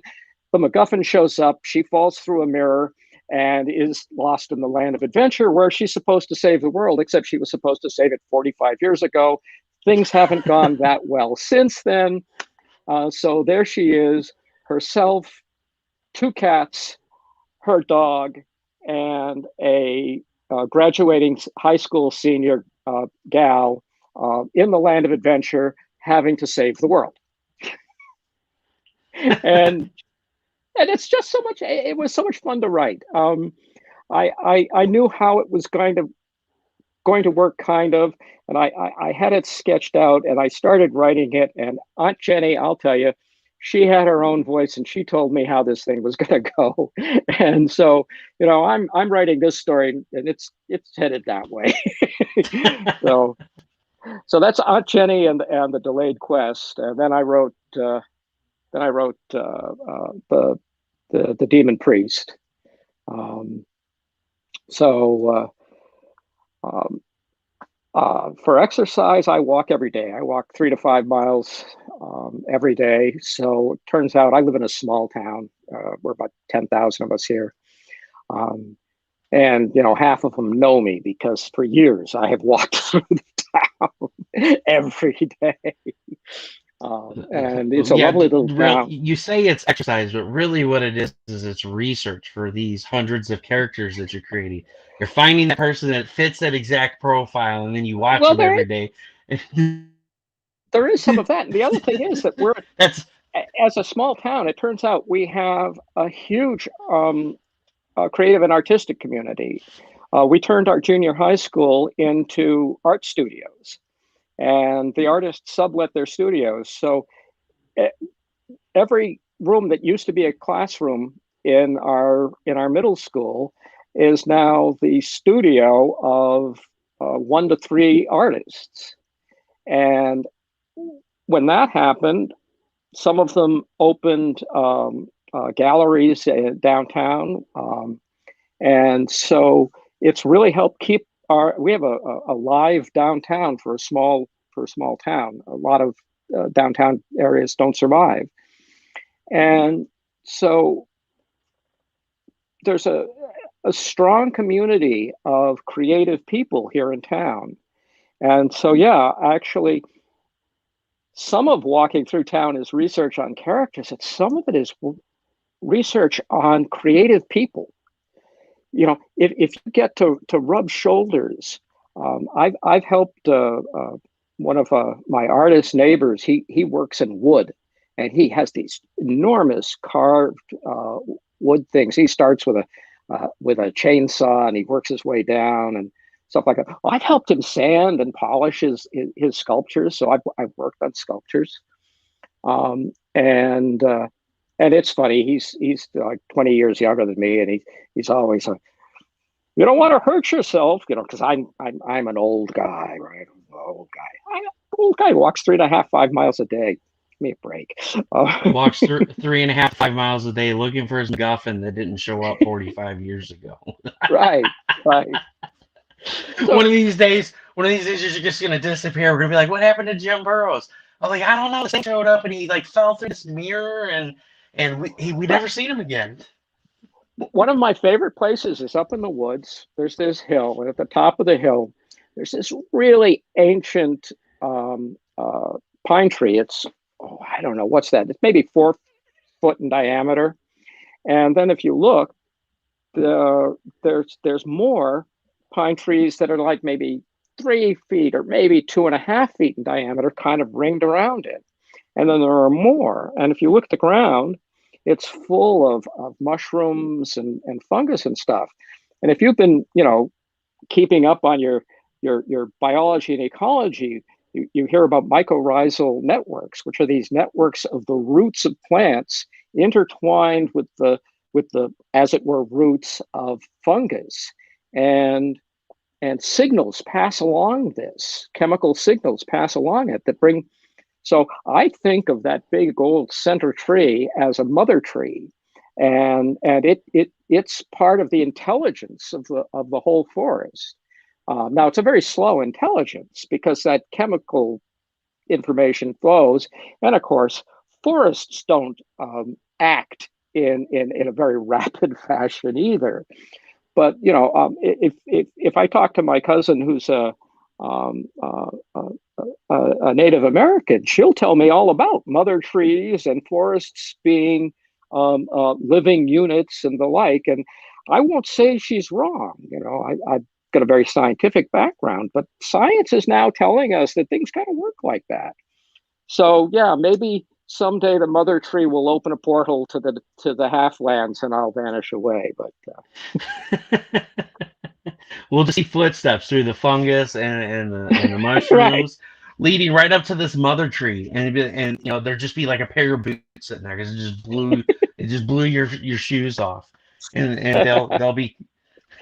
The MacGuffin shows up, she falls through a mirror and is lost in the land of adventure, where she's supposed to save the world, except she was supposed to save it 45 years ago. Things haven't gone that well since then. So there she is, herself, 2 cats, her dog, and a graduating high school senior gal in the land of adventure, having to save the world. and it's just so much. It was so much fun to write. I knew how it was going to work, kind of, and I had it sketched out, and I started writing it. And Aunt Jenny, I'll tell you, she had her own voice, and she told me how this thing was going to go. And so, you know, I'm writing this story, and it's headed that way. So that's Aunt Jenny and the Delayed Quest. And then I wrote the Demon Priest. For exercise, I walk every day. I walk 3 to 5 miles every day. So it turns out I live in a small town. We're about 10,000 of us here. And, you know, half of them know me because for years I have walked through the town every day. And it's a lovely little town. You say it's exercise, but really what it is it's research for these hundreds of characters that you're creating. You're finding that person that fits that exact profile, and then you watch them every day. There is some of that. And the other thing is that as a small town, it turns out we have a huge creative and artistic community. We turned our junior high school into art studios, and the artists sublet their studios. So every room that used to be a classroom in our middle school is now the studio of 1 to 3 artists. And when that happened, some of them opened galleries downtown, and so it's really helped keep we have a live downtown for a small town. A lot of downtown areas don't survive, and so there's a strong community of creative people here in town. And so, yeah, actually, some of walking through town is research on characters, and some of it is research on creative people. You know, if you get to rub shoulders, I've helped one of my artist neighbors. He works in wood, and he has these enormous carved wood things. He starts with a chainsaw, and he works his way down and stuff like that. Well, I've helped him sand and polish his sculptures, so I've worked on sculptures, and it's funny. He's like 20 years younger than me, and he's always You don't want to hurt yourself, because I'm an old guy, right? Old guy walks 3.5, 5 miles a day. Give me a break. Walks through 3.5, 5 miles a day looking for his MacGuffin that didn't show up 45 years ago. Right, right. One So of these days, you're just gonna disappear. We're gonna be like, "What happened to Jim Burrows?" I was like, "I don't know. This thing showed up and he like fell through this mirror and we right. never seen him again." One of my favorite places is up in the woods. There's this hill, and at the top of the hill, there's this really ancient pine tree. It's, oh, I don't know what's that. It's maybe 4 foot in diameter. And then if you look, there's more pine trees that are like maybe 3 feet or maybe 2.5 feet in diameter, kind of ringed around it. And then there are more. And if you look at the ground, it's full of mushrooms and fungus and stuff. And if you've been, keeping up on your biology and ecology, you hear about mycorrhizal networks, which are these networks of the roots of plants intertwined with the as it were roots of fungus, and signals pass along this chemical signals pass along it that bring. So I think of that big old center tree as a mother tree, and it's part of the intelligence of the whole forest. Now it's a very slow intelligence because that chemical information flows, and of course forests don't act in a very rapid fashion either. But if I talk to my cousin who's um, uh, uh, a Native American, she'll tell me all about mother trees and forests being living units and the like. And I won't say she's wrong. I've got a very scientific background, but science is now telling us that things kind of work like that. So yeah, maybe someday the mother tree will open a portal to the halflands and I'll vanish away. But We'll just see footsteps through the fungus and the right, mushrooms, leading right up to this mother tree, and there'd just be like a pair of boots sitting there because it just blew your shoes off, and they'll be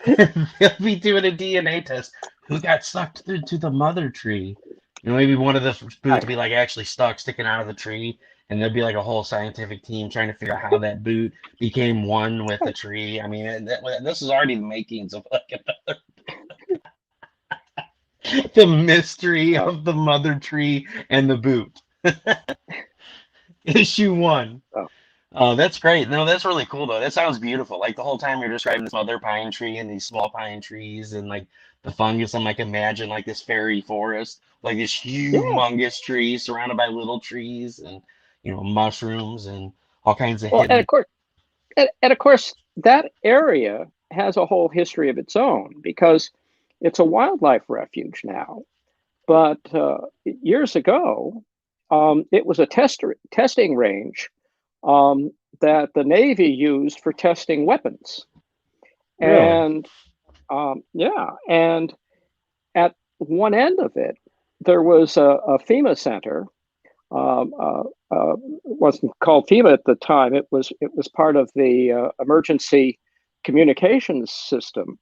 they'll be doing a DNA test. Who got sucked through to the mother tree? Maybe one of the boots right. will be like actually stuck, sticking out of the tree, and there'll be like a whole scientific team trying to figure out how that boot became one with the tree. I mean, this is already the makings of like the mystery Uh, of the mother tree and the boot. Issue one. uh, Oh, that's great. No, that's really cool though. That sounds beautiful. Like the whole time you're describing this mother pine tree and these small pine trees and like the fungus, I'm like imagine like this fairy forest, like this yeah. humongous tree surrounded by little trees and mushrooms and all kinds of Well, and hidden. of course, and of course, that area has a whole history of its own because it's a wildlife refuge now. But years ago, it was a testing range that the Navy used for testing weapons. Really? And yeah, and at one end of it, there was a FEMA center. It wasn't called FEMA at the time. It was part of the emergency communications system.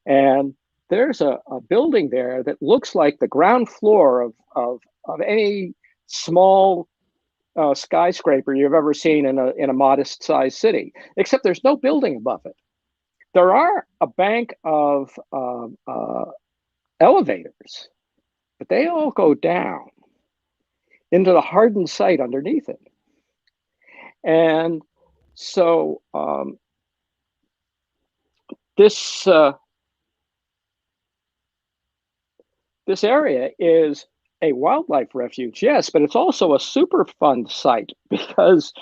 And there's a building there that looks like the ground floor of any small skyscraper you've ever seen in a modest sized city, except there's no building above it. There are a bank of elevators, but they all go down into the hardened site underneath it. And so this this area is a wildlife refuge, yes, but it's also a Superfund site because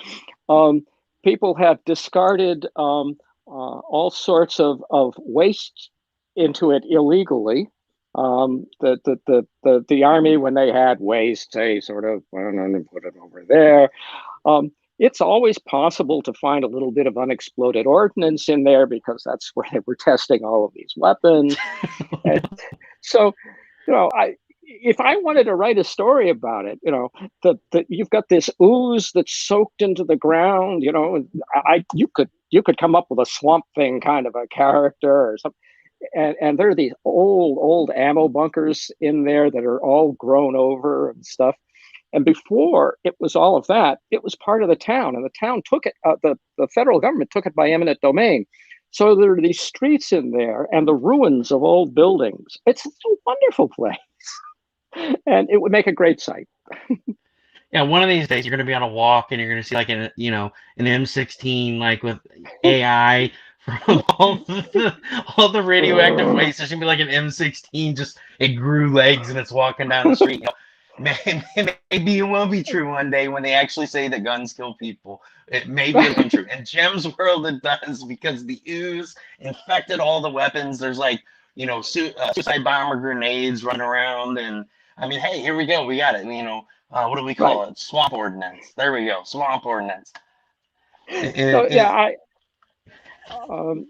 people have discarded all sorts of waste into it illegally. The army, when they had waste, they sort of went and put it over there. It's always possible to find a little bit of unexploded ordnance in there because that's where they were testing all of these weapons. And so, if I wanted to write a story about it, that you've got this ooze that's soaked into the ground, you could come up with a Swamp Thing kind of a character or something. and there are these old ammo bunkers in there that are all grown over and stuff. And before it was all of that, it was part of the town, and the town took it. The federal government took it by eminent domain. So there are these streets in there and the ruins of old buildings. It's a wonderful place, and it would make a great site. Yeah, one of these days you're going to be on a walk and you're going to see like an M16 like with AI from all the radioactive waste. There's going to be like an M16 just it grew legs and it's walking down the street. Maybe it will be true one day when they actually say that guns kill people. Maybe it'll come true. In Jim's world, it does because the ooze infected all the weapons. There's like suicide bomber grenades running around, and I mean, hey, here we go. We got it. What do we call it? Swamp ordinance. There we go. Swamp ordinance. So yeah,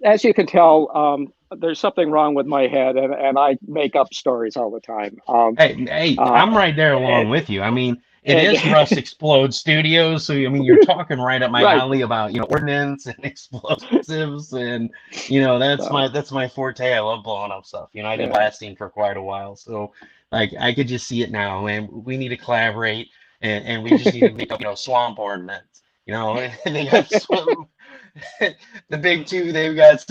as you can tell, there's something wrong with my head, and I make up stories all the time. Hey, I'm right there along with you. I mean, it is Russ Explode Studios, so I mean, you're talking right up my alley about ordnance and explosives, and that's my forte. I love blowing up stuff. I did blasting for quite a while, so like I could just see it now, and we need to collaborate, and we just need to make up swamp ordinance. They got the big two. They've got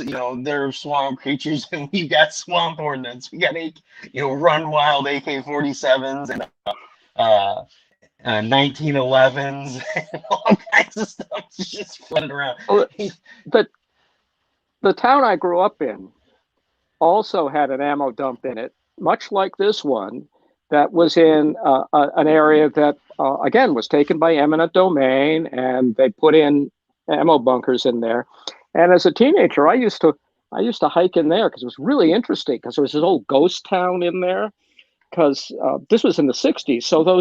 they're swamp creatures, and we've got swamp ordinance. We got run wild AK-47s and 1911s and all kinds of stuff just floating around. But the town I grew up in also had an ammo dump in it, much like this one, that was in an area that, again, was taken by eminent domain, and they put in ammo bunkers in there. And as a teenager, I used to hike in there because it was really interesting, because there was this old ghost town in there, because this was in the 60s. So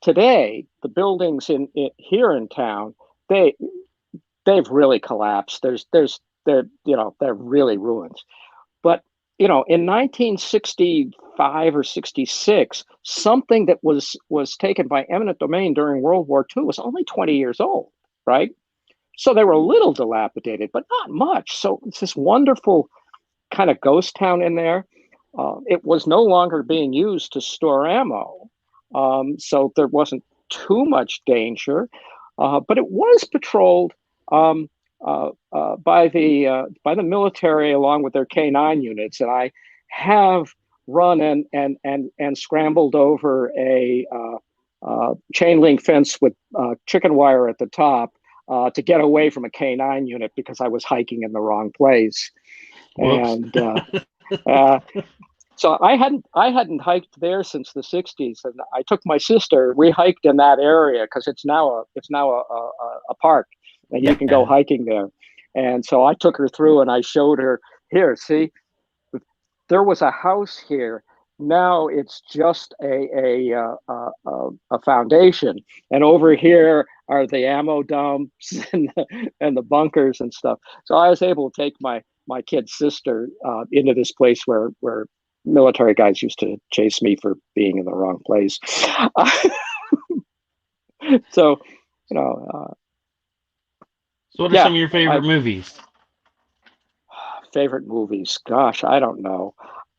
today, the buildings here in town, they've really collapsed. They're really ruins. But in 1965 or 66, something that was taken by eminent domain during World War II was only 20 years old, right? So they were a little dilapidated, but not much. So it's this wonderful kind of ghost town in there. It was no longer being used to store ammo, so there wasn't too much danger, but it was patrolled by the military along with their K9 units, and I have run and scrambled over a chain link fence with chicken wire at the top to get away from a K9 unit because I was hiking in the wrong place. Whoops. And so I hadn't hiked there since the 60s, and I took my sister. We hiked in that area because it's now a park, and you can go hiking there. And so I took her through, and I showed her, here, see, there was a house here. Now it's just a foundation, and over here are the ammo dumps and the bunkers and stuff. So I was able to take my kid's sister into this place where military guys used to chase me for being in the wrong place. So, So what are some of your favorite movies? Favorite movies? Gosh, I don't know.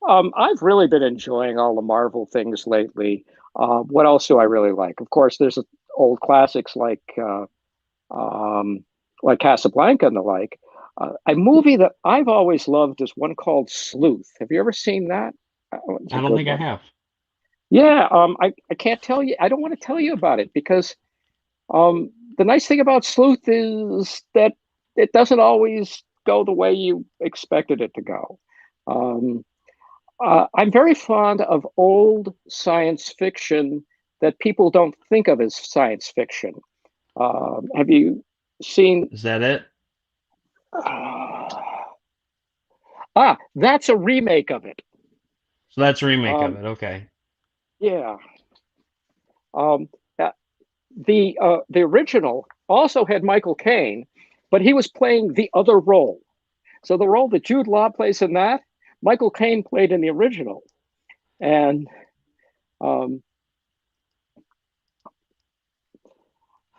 I've really been enjoying all the Marvel things lately. What else do I really like? Of course, there's old classics like Casablanca and the like. A movie that I've always loved is one called Sleuth. Have you ever seen that? I don't think I have. Yeah, I can't tell you. I don't want to tell you about it because the nice thing about Sleuth is that it doesn't always go the way you expected it to go. I'm very fond of old science fiction that people don't think of as science fiction. Have you seen? Is that it? That's a remake of it. So that's a remake of it. Okay. Yeah. The original also had Michael Caine, but he was playing the other role. So the role that Jude Law plays in that, Michael Caine played in the original. And I'll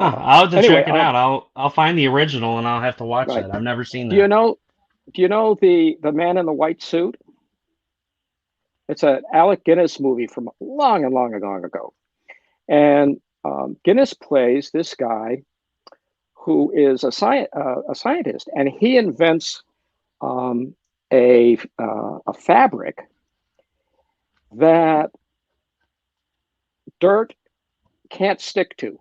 have to check it out. I'll find the original and I'll have to watch that. I've never seen that. Do you know Do you know the man in the white suit? It's an Alec Guinness movie from long and long and long ago. And Guinness plays this guy who is a scientist, and he invents a fabric that dirt can't stick to.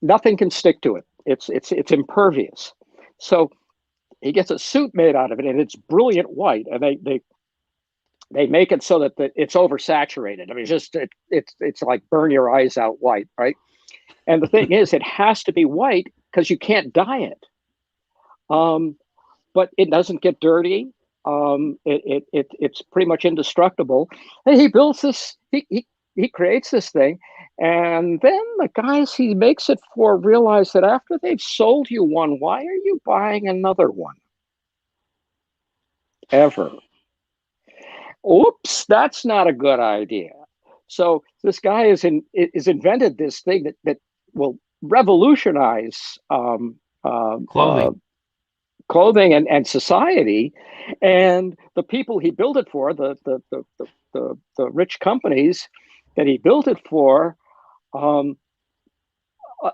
Nothing can stick to it. It's impervious. So he gets a suit made out of it, and it's brilliant white. And they make it so that it's oversaturated. I mean, it's like burn your eyes out white, right? And the thing is, it has to be white because you can't dye it. But it doesn't get dirty. It's pretty much indestructible. And he builds this. He creates this thing, and then the guys he makes it for realize that after they've sold you one, why are you buying another one? Ever. Oops, that's not a good idea. So this guy is invented this thing that will revolutionize Clothing. clothing and society, and the people he built it for, the rich companies that he built it for,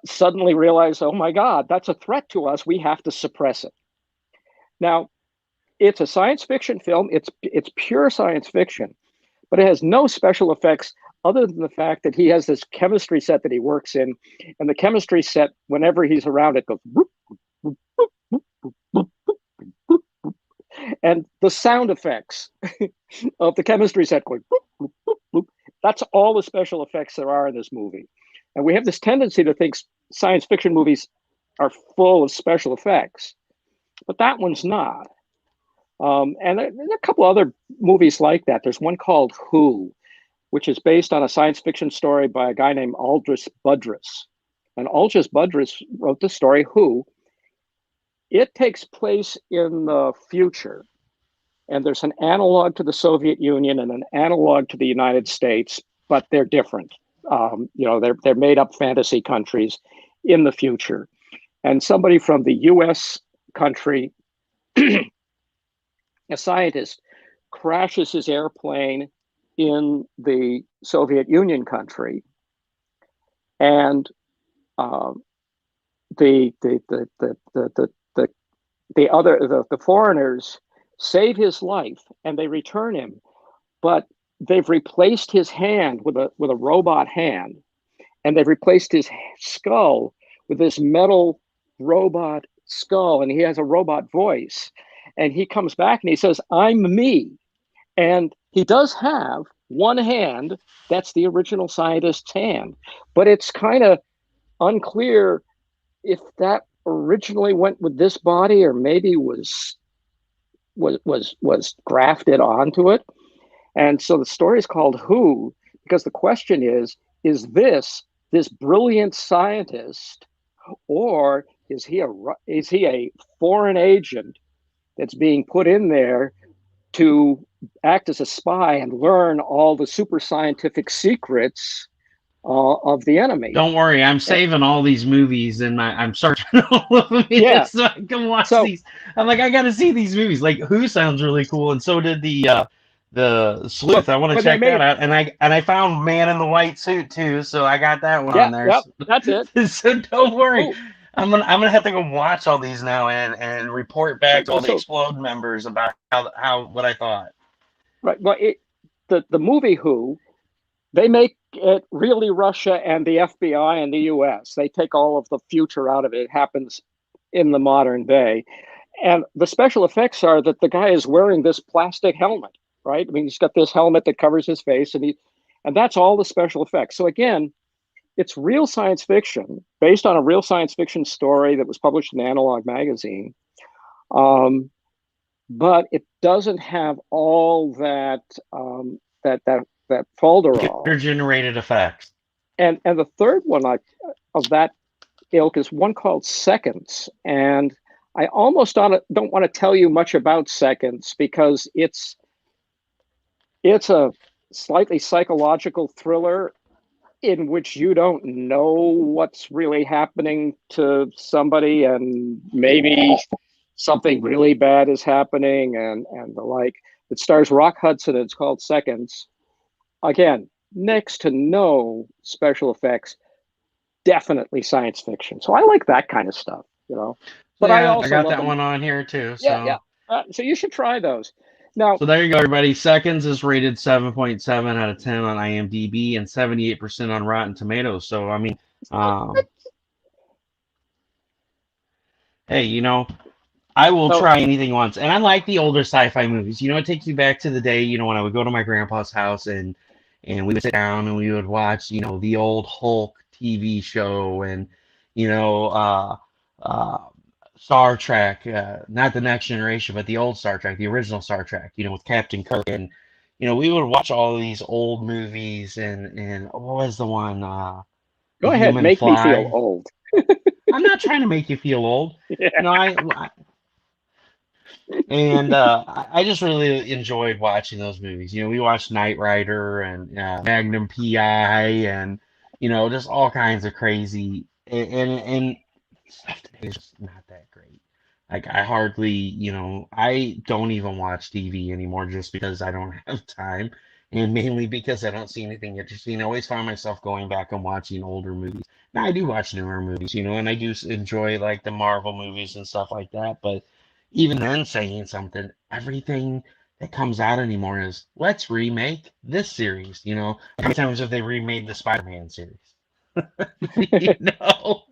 suddenly realize, oh my God, that's a threat to us. We have to suppress it. Now, it's a science fiction film. It's pure science fiction, but it has no special effects other than the fact that he has this chemistry set that he works in, and the chemistry set, whenever he's around it, goes whoop, whoop, whoop, whoop, whoop, whoop, whoop, whoop. And the sound effects of the chemistry set going whoop, whoop, whoop, whoop, that's all the special effects there are in this movie. And we have this tendency to think science fiction movies are full of special effects, but that one's not. And there are a couple other movies like that. There's one called Who, which is based on a science fiction story by a guy named Aldous Budrus. And Aldous Budrus wrote the story Who. It takes place in the future, and there's an analog to the Soviet Union and an analog to the United States, but they're different. They're made up fantasy countries in the future. And somebody from the U.S. country, a scientist, crashes his airplane in the Soviet Union country, and the foreigners save his life and they return him, but they've replaced his hand with a robot hand, and they've replaced his skull with this metal robot skull, and he has a robot voice. And he comes back and he says, "I'm me." And he does have one hand that's the original scientist's hand, but it's kind of unclear if that originally went with this body or maybe was grafted onto it. And so the story is called Who, because the question is this brilliant scientist, or is he a foreign agent that's being put in there to act as a spy and learn all the super scientific secrets of the enemy? Don't worry, I'm saving all these movies and I'm searching all of them so I can watch these. I'm like, I got to see these movies. Like Who sounds really cool, and so did the Sleuth. I want to check that out. And I found Man in the White Suit too, so I got that one on there. Yep, that's it. So don't worry. Ooh. I'm gonna have to go watch all these now and report back to all the Explode members about how what I thought. Right. Well, the movie Who, they make it really Russia and the FBI and the US. They take all of the future out of it. It happens in the modern day. And the special effects are that the guy is wearing this plastic helmet, right? I mean, he's got this helmet that covers his face, and that's all the special effects. So again, it's real science fiction based on a real science fiction story that was published in Analog magazine. But it doesn't have all that folderol. Computer-generated effects. And the third one of that ilk is one called Seconds. And I almost don't want to tell you much about Seconds because it's a slightly psychological thriller in which you don't know what's really happening to somebody, and maybe something really bad is happening and the like. It stars Rock Hudson. It's called Seconds. Again, next to no special effects, definitely science fiction. So I like that kind of stuff, you know. But I Yeah, I also got love that them. one on here too. Yeah, So yeah. So you should try those. Now, so there you go, everybody. Seconds is rated 7.7 out of 10 on IMDb and 78% on Rotten Tomatoes. So I mean, um, hey, you know, I will so try anything once. And I like the older sci-fi movies. You know, it takes me back to the day, you know, when I would go to my grandpa's house and we would sit down and we would watch, you know, the old Hulk TV show and, you know, uh, Star Trek, not the Next Generation, but the old Star Trek, the original Star Trek, you know, with Captain Kirk. And, you know, we would watch all of these old movies and what was the one, The go ahead, Human make me feel Fly. old. I'm not trying to make you feel old. Yeah. You know, and I just really enjoyed watching those movies. You know, we watched Knight Rider and Magnum PI and, you know, just all kinds of crazy and stuff today is just not that great. Like I hardly, you know, I don't even watch TV anymore just because I don't have time, and mainly because I don't see anything interesting. I always find myself going back and watching older movies. Now I do watch newer movies, you know, and I do enjoy like the Marvel movies and stuff like that. But even then, saying something, everything that comes out anymore is let's remake this series. You know, how many times have they remade the Spider-Man series? You know.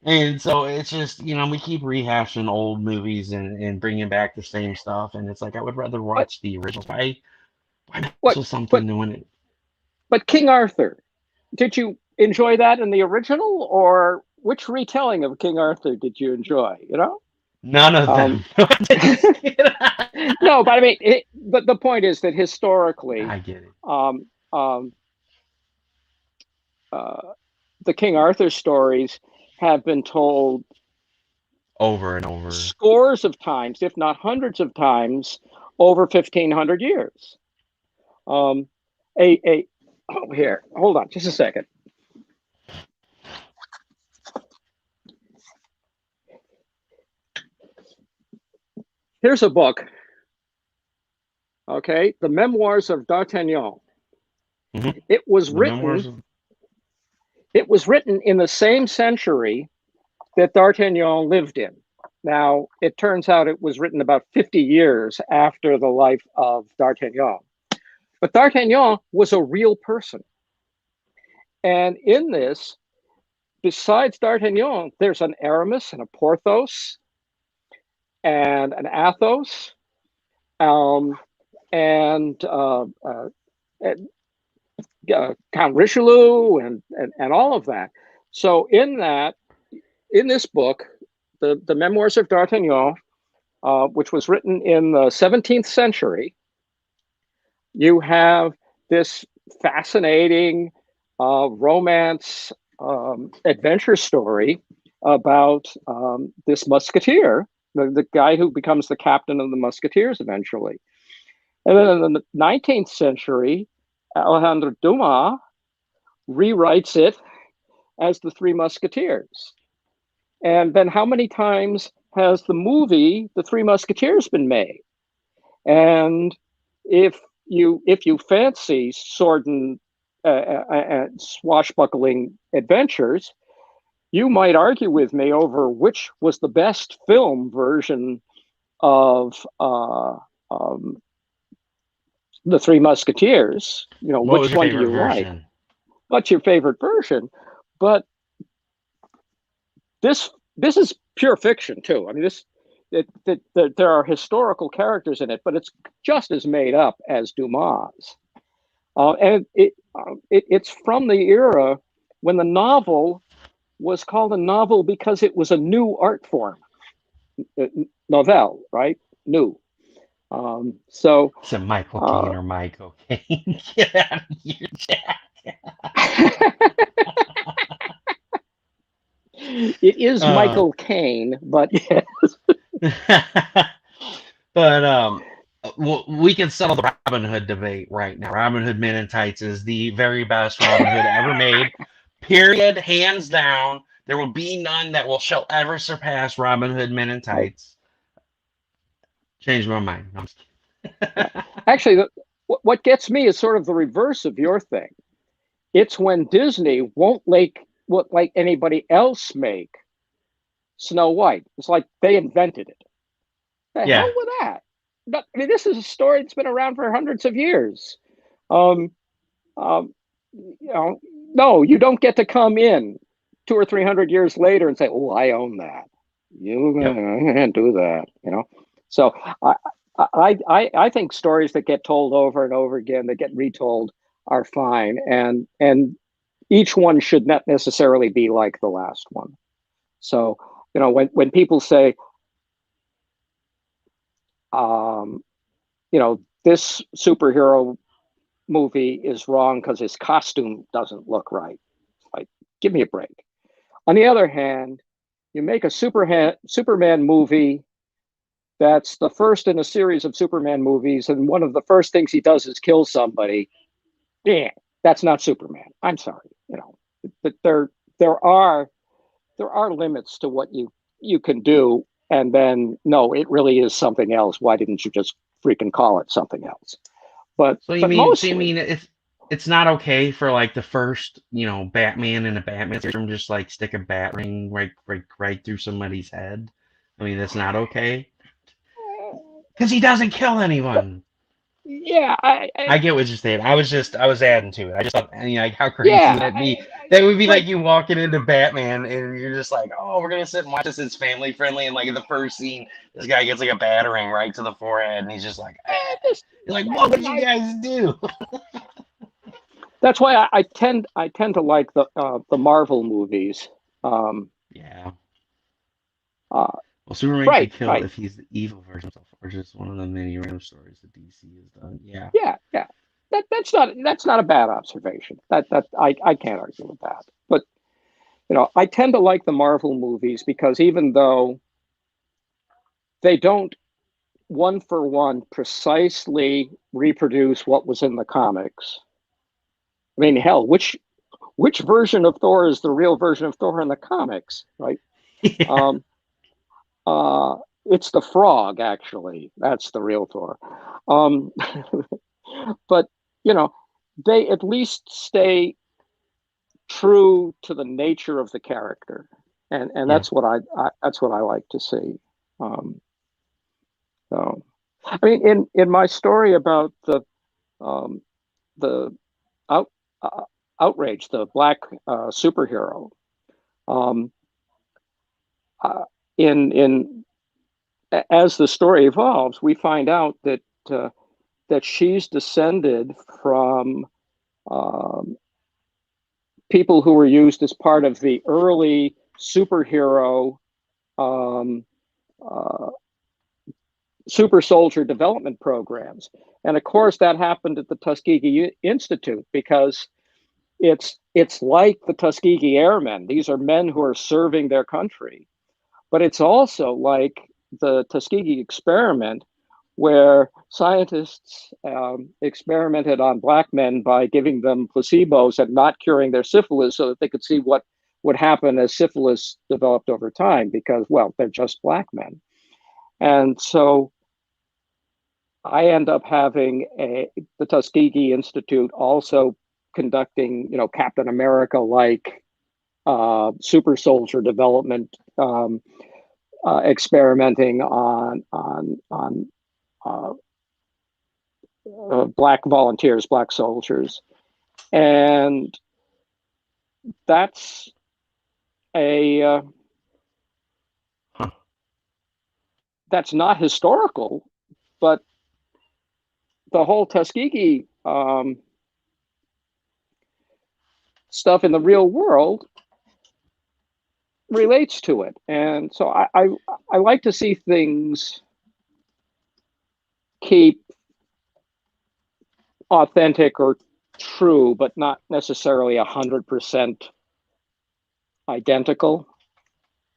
And so it's just, you know, we keep rehashing old movies and bringing back the same stuff. And it's like, I would rather But watch the original. Why mess what? with something But new in it? but King Arthur, did you enjoy that in the original, or which retelling of King Arthur did you enjoy? You know. None of Um, them. no, but I mean, but the point is that historically, I get it. um, um, uh, the King Arthur stories have been told Over and over. scores of times, if not hundreds of times, over 1,500 years. Um, oh, here, hold on just a second. Here's a book, okay, The Memoirs of D'Artagnan. Mm-hmm. It was The memoirs written. of. It was written in the same century that D'Artagnan lived in. Now, it turns out it was written about 50 years after the life of D'Artagnan. But D'Artagnan was a real person. And in this, besides D'Artagnan, there's an Aramis and a Porthos and an Athos and Count Richelieu and all of that. So in this book, the Memoirs of D'Artagnan, which was written in the 17th century, you have this fascinating romance adventure story about this musketeer, the guy who becomes the captain of the musketeers eventually. And then in the 19th century, Alejandro Dumas rewrites it as the Three Musketeers. And then how many times has the movie The Three Musketeers been made? And if you fancy sword and swashbuckling adventures, you might argue with me over which was the best film version of The Three Musketeers. You know, What was which your one do favorite you like? version? What's your favorite version? But this is pure fiction too. I mean, there are historical characters in it, but it's just as made up as Dumas. And it's from the era when the novel was called a novel because it was a new art form. Novelle, right? New. So Is it Michael Caine or Michael Caine? Get out of here, Jack. it is Michael Caine, but yes. But we can settle the Robin Hood debate right now. Robin Hood Men in Tights is the very best Robin Hood ever made. Period, hands down. There will be none that shall ever surpass Robin Hood Men in Tights. Changed my mind. No, I'm just Yeah. kidding. Actually, what gets me is sort of the reverse of your thing. It's when Disney won't like anybody else make Snow White. It's like they invented it. The hell Yeah. with that. But, I mean, this is a story that's been around for hundreds of years. Um, um, no, you don't get to come in 200 or 300 years later and say, "Oh, I own that." You Yep. can't do that, So I, I think stories that get told over and over again, that get retold, are fine, and each one should not necessarily be like the last one. So when people say, um, this superhero movie is wrong because his costume doesn't look right, like, give me a break. On the other hand, you make a Superman movie that's the first in a series of Superman movies, and one of the first things he does is kill somebody. Yeah, that's not Superman. I'm sorry. But there are limits to what you can do, and then no, it really is something else. Why didn't you just freaking call it something else? But So you but mean so you mostly, mean it's not okay for like the first, Batman in a Batman serum just like stick a bat ring right through somebody's head? I mean, that's not okay because he doesn't kill anyone. yeah, I get what you're saying. I was adding to it. I just thought, like how crazy yeah, that'd be. That would be like like, you walking into Batman and you're just like, oh, we're gonna sit and watch this. It's family friendly. And like in the first scene, this guy gets like a battering right to the forehead, and he's just like, ah. this, You're like, what would you guys do? that's why I tend to like the Marvel movies. Um, Yeah. uh, Well, Superman could right, kill right, if he's the evil version of himself, or just one of the many random stories that DC has done. Yeah. yeah, yeah. That's not a bad observation. That I can't argue with that. But I tend to like the Marvel movies because even though they don't one for one precisely reproduce what was in the comics. I mean, hell, which version of Thor is the real version of Thor in the comics, right? Yeah. Um, uh, it's the frog, actually. That's the real Thor. Um, but you know, they at least stay true to the nature of the character, and Yeah. that's what I like to see. Um, so, I mean, in my story about um, the out, uh, outrage, the black superhero, um, uh, in as the story evolves, we find out uh, that she's descended from um, people who were used as part of the early superhero um, uh, super soldier development programs. And of course, that happened at the Tuskegee Institute because it's like the Tuskegee Airmen. These are men who are serving their country, but it's also like the Tuskegee experiment, where scientists experimented on black men by giving them placebos and not curing their syphilis so that they could see what would happen as syphilis developed over time because, well, they're just black men. And so I end up having the Tuskegee Institute also conducting, Captain America like super soldier development, experimenting on uh, black volunteers, black soldiers, and that's a Huh. that's not historical, but the whole Tuskegee stuff in the real world relates to it, and so I like to see things keep authentic or true, but not necessarily 100% identical.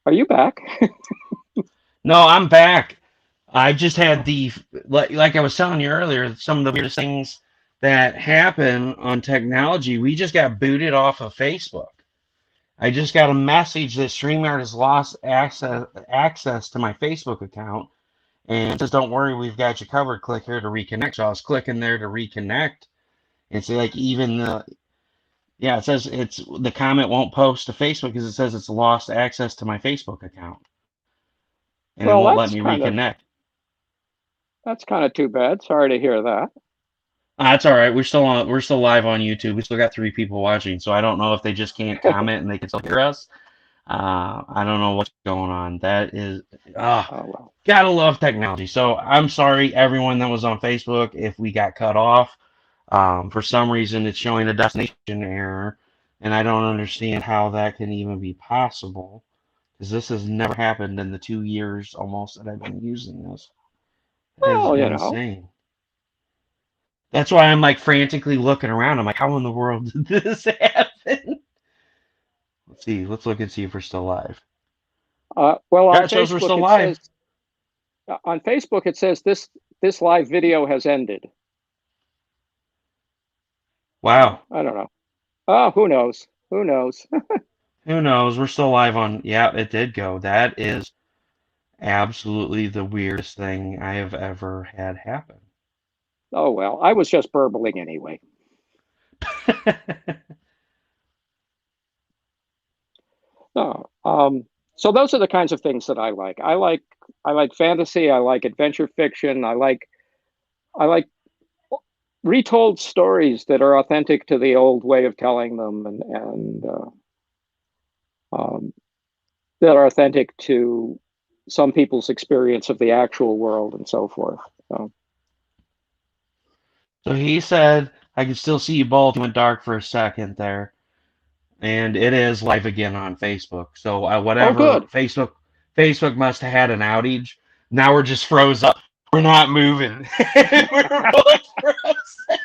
Are you back? No, I'm back. I just had like I was telling you earlier, some of the weirdest things that happen on technology. We just got booted off of Facebook. I just got a message that StreamYard has lost access to my Facebook account, And it says, don't worry, we've got you covered. Click here to reconnect. So I was clicking there to reconnect. It's like even the, yeah, it says it's the comment won't post to Facebook because it says it's lost access to my Facebook account. And it Well, won't let me reconnect. that's kind of too bad. Sorry to hear that. That's all right. We're still live on YouTube. We still got 3 people watching, so I don't know if they just can't comment and they can still hear us. I don't know what's going on. That is, Oh well. gotta love technology. So I'm sorry, everyone that was on Facebook, if we got cut off. For some reason, it's showing a destination error, and I don't understand how that can even be possible, because this has never happened in the 2 years almost that I've been using this. That is Well, insane. That's why I'm like frantically looking around. I'm like, how in the world did this happen? Let's see. Let's look and see if we're still live. well, Yeah, it shows we're still live. On Facebook it says this live video has ended. Wow. I don't know. Oh, who knows? Who knows? Who knows? We're still live on. Yeah, it did go. That is absolutely the weirdest thing I have ever had happen. Oh well, I was just burbling anyway. Oh, so those are the kinds of things that I like. I like fantasy. I like adventure fiction. I like retold stories that are authentic to the old way of telling them, and that are authentic to some people's experience of the actual world and so forth. So he said, I can still see you both. You went dark for a second there. And it is live again on Facebook. So Oh, whatever good. Facebook must have had an outage. Now we're just froze up. We're not moving. We're both frozen.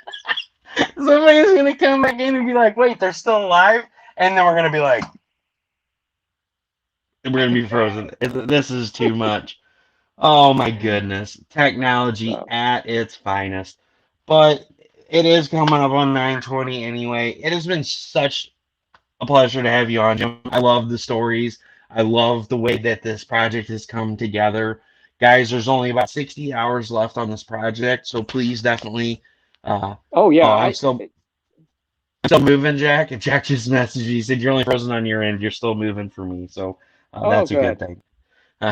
Somebody's gonna come back in and be like, "Wait, they're still alive," and then we're gonna be like, "We're gonna be frozen." This is too much. Oh my goodness, technology So, at its finest. But it is coming up on 9:20 anyway. It has been such a pleasure to have you on, Jim. I love the stories. I love the way that this project has come together. Guys, there's only about 60 hours left on this project, so please definitely. oh Oh, yeah, I'm still moving, Jack. And Jack just messaged me. He said you're only frozen on your end. You're still moving for me, so oh that's a good good. thing.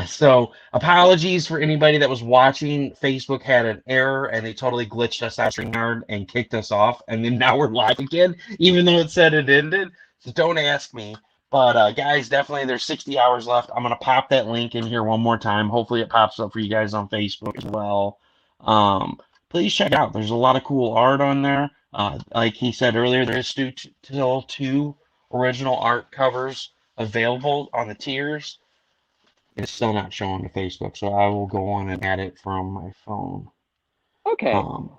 So apologies for anybody that was watching. Facebook had an error and they totally glitched us out of StreamYard and kicked us off. And then now we're live again, even though it said it ended. So don't ask me. But guys, definitely there's 60 hours left. I'm gonna pop that link in here one more time. Hopefully it pops up for you guys on Facebook as well. Please check it out. There's a lot of cool art on there. Like he said earlier, there is still 2 original art covers available on the tiers. It's still not showing to Facebook, so I will go on and add it from my phone. Okay. Um,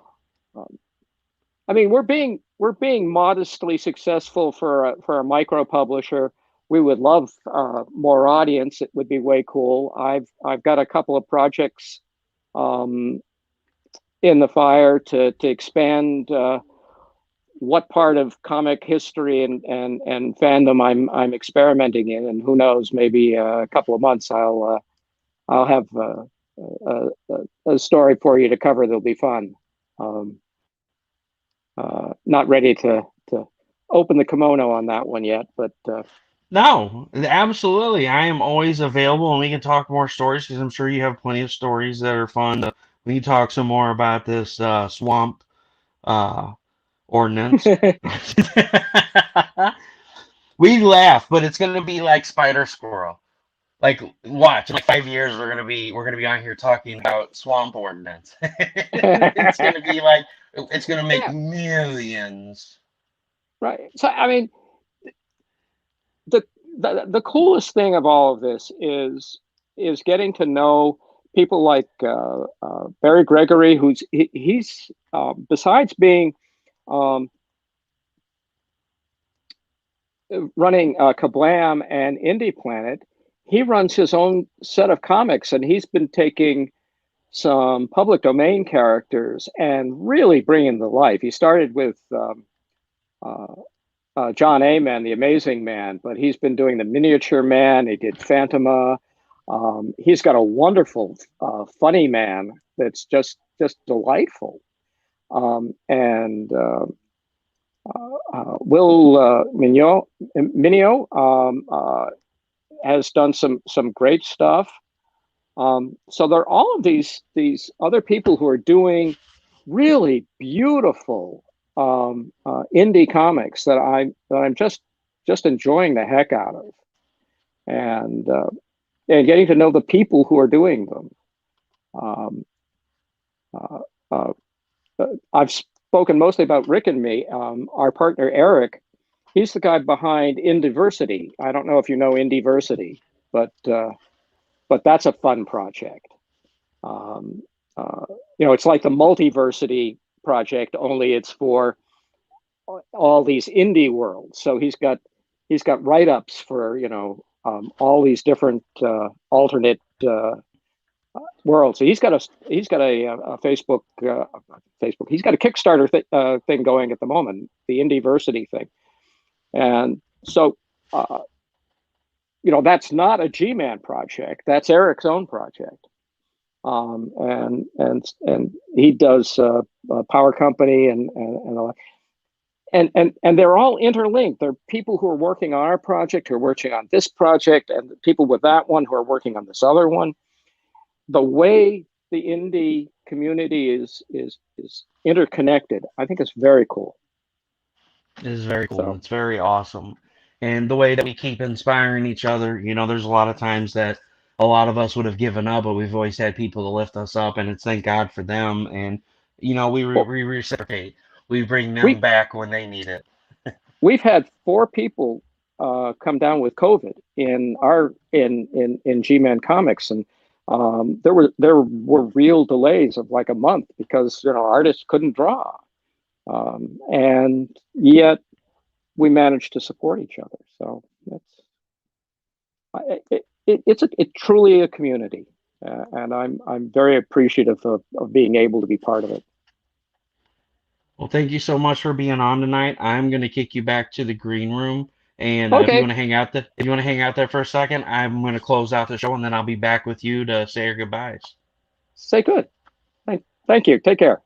Um, I mean, we're being modestly successful for a micro publisher. We would love more audience. It would be way cool. I've got a couple of projects um, in the fire to expand what part of comic history and fandom I'm experimenting in, and who knows, maybe a couple of months I'll have a story for you to cover that'll be fun. Um, Not ready to open the kimono on that one yet, but no, absolutely. I am always available, and we can talk more stories because I'm sure you have plenty of stories that are fun. We can talk some more about this swamp uh, ordinance. We laugh, but it's gonna be like Spider Squirrel. Like, watch, in like 5 years, we're gonna be on here talking about swamp ordinance. It's gonna be like it's gonna make yeah, millions. right. So I mean, the, the coolest thing of all of this is getting to know people like Barry Gregory, he's besides being um, running Kablam and Indie Planet, he runs his own set of comics, and he's been taking some public domain characters and really bringing them to life. He started with uh, John Amen, the Amazing Man, but he's been doing the Miniature Man. He did Phantoma. He's got a wonderful, funny man that's just delightful. And Will Minio has done some great stuff. So there are all of these other people who are doing really beautiful indie comics that I'm just enjoying the heck out of, and getting to know the people who are doing them. Um, uh, uh, I've spoken mostly about Rick and me. Our partner Eric, he's the guy behind Indiversity. I don't know if you know Indiversity, but that's a fun project. Um, it's like the Multiversity project, only it's for all these indie worlds. So he's got write-ups for all these different alternate worlds. So he's got a Facebook He's got a Kickstarter thing going at the moment, the Indiversity thing, and so that's not a G-Man project. That's Eric's own project. And he does Power Company and they're all interlinked. There are people who are working on our project, who are working on this project, and people with that one who are working on this other one. The way the indie community is interconnected, I think is very cool. It is very cool. So, it's very awesome. And the way that we keep inspiring each other, there's a lot of times that a lot of us would have given up, but we've always had people to lift us up, and it's thank God for them. And, we reciprocate. We bring them back when they need it. We've had 4 people come down with COVID in G-Man Comics, and there were real delays of like a month because artists couldn't draw, and yet we managed to support each other. So it's truly a community, and I'm very appreciative of being able to be part of it. Well, thank you so much for being on tonight. I'm going to kick you back to the green room, and if you want to hang out there for a second, I'm going to close out the show, and then I'll be back with you to say your goodbyes. Say good. Thank you. Take care.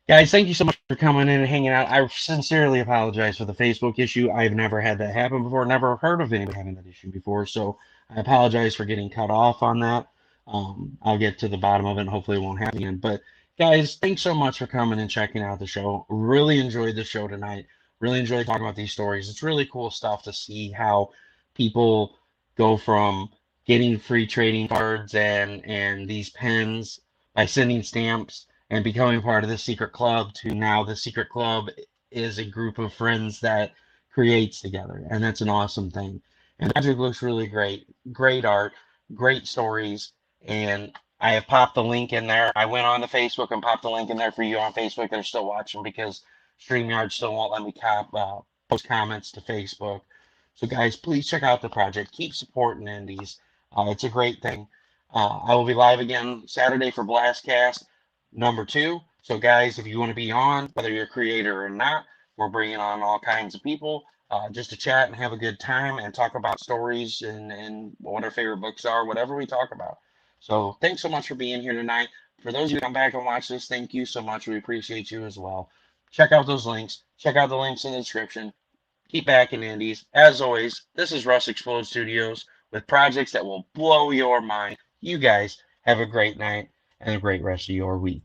Guys, thank you so much for coming in and hanging out. I sincerely apologize for the Facebook issue. I've never had that happen before, never heard of anybody having that issue before, so I apologize for getting cut off on that. I'll get to the bottom of it, and hopefully it won't happen again. But guys, thanks so much for coming and checking out the show. Really enjoyed the show tonight. Really enjoyed talking about these stories. It's really cool stuff to see how people go from getting free trading cards and these pens by sending stamps and becoming part of the secret club to now the secret club is a group of friends that creates together. And that's an awesome thing. And the project looks really great. Great art, great stories. And I have popped the link in there. I went on to Facebook and popped the link in there for you on Facebook that are still watching because StreamYard still won't let me post comments to Facebook. So guys, please check out the project. Keep supporting indies. It's a great thing. I will be live again Saturday for Blastcast #2. So guys, if you want to be on, whether you're a creator or not, we're bringing on all kinds of people just to chat and have a good time and talk about stories and what our favorite books are, whatever we talk about. So thanks so much for being here tonight. For those of you who come back and watch this, thank you so much. We appreciate you as well. Check out those links. Check out the links in the description. Keep backing indies. As always, this is Russ Explode Studios with projects that will blow your mind. You guys have a great night and a great rest of your week.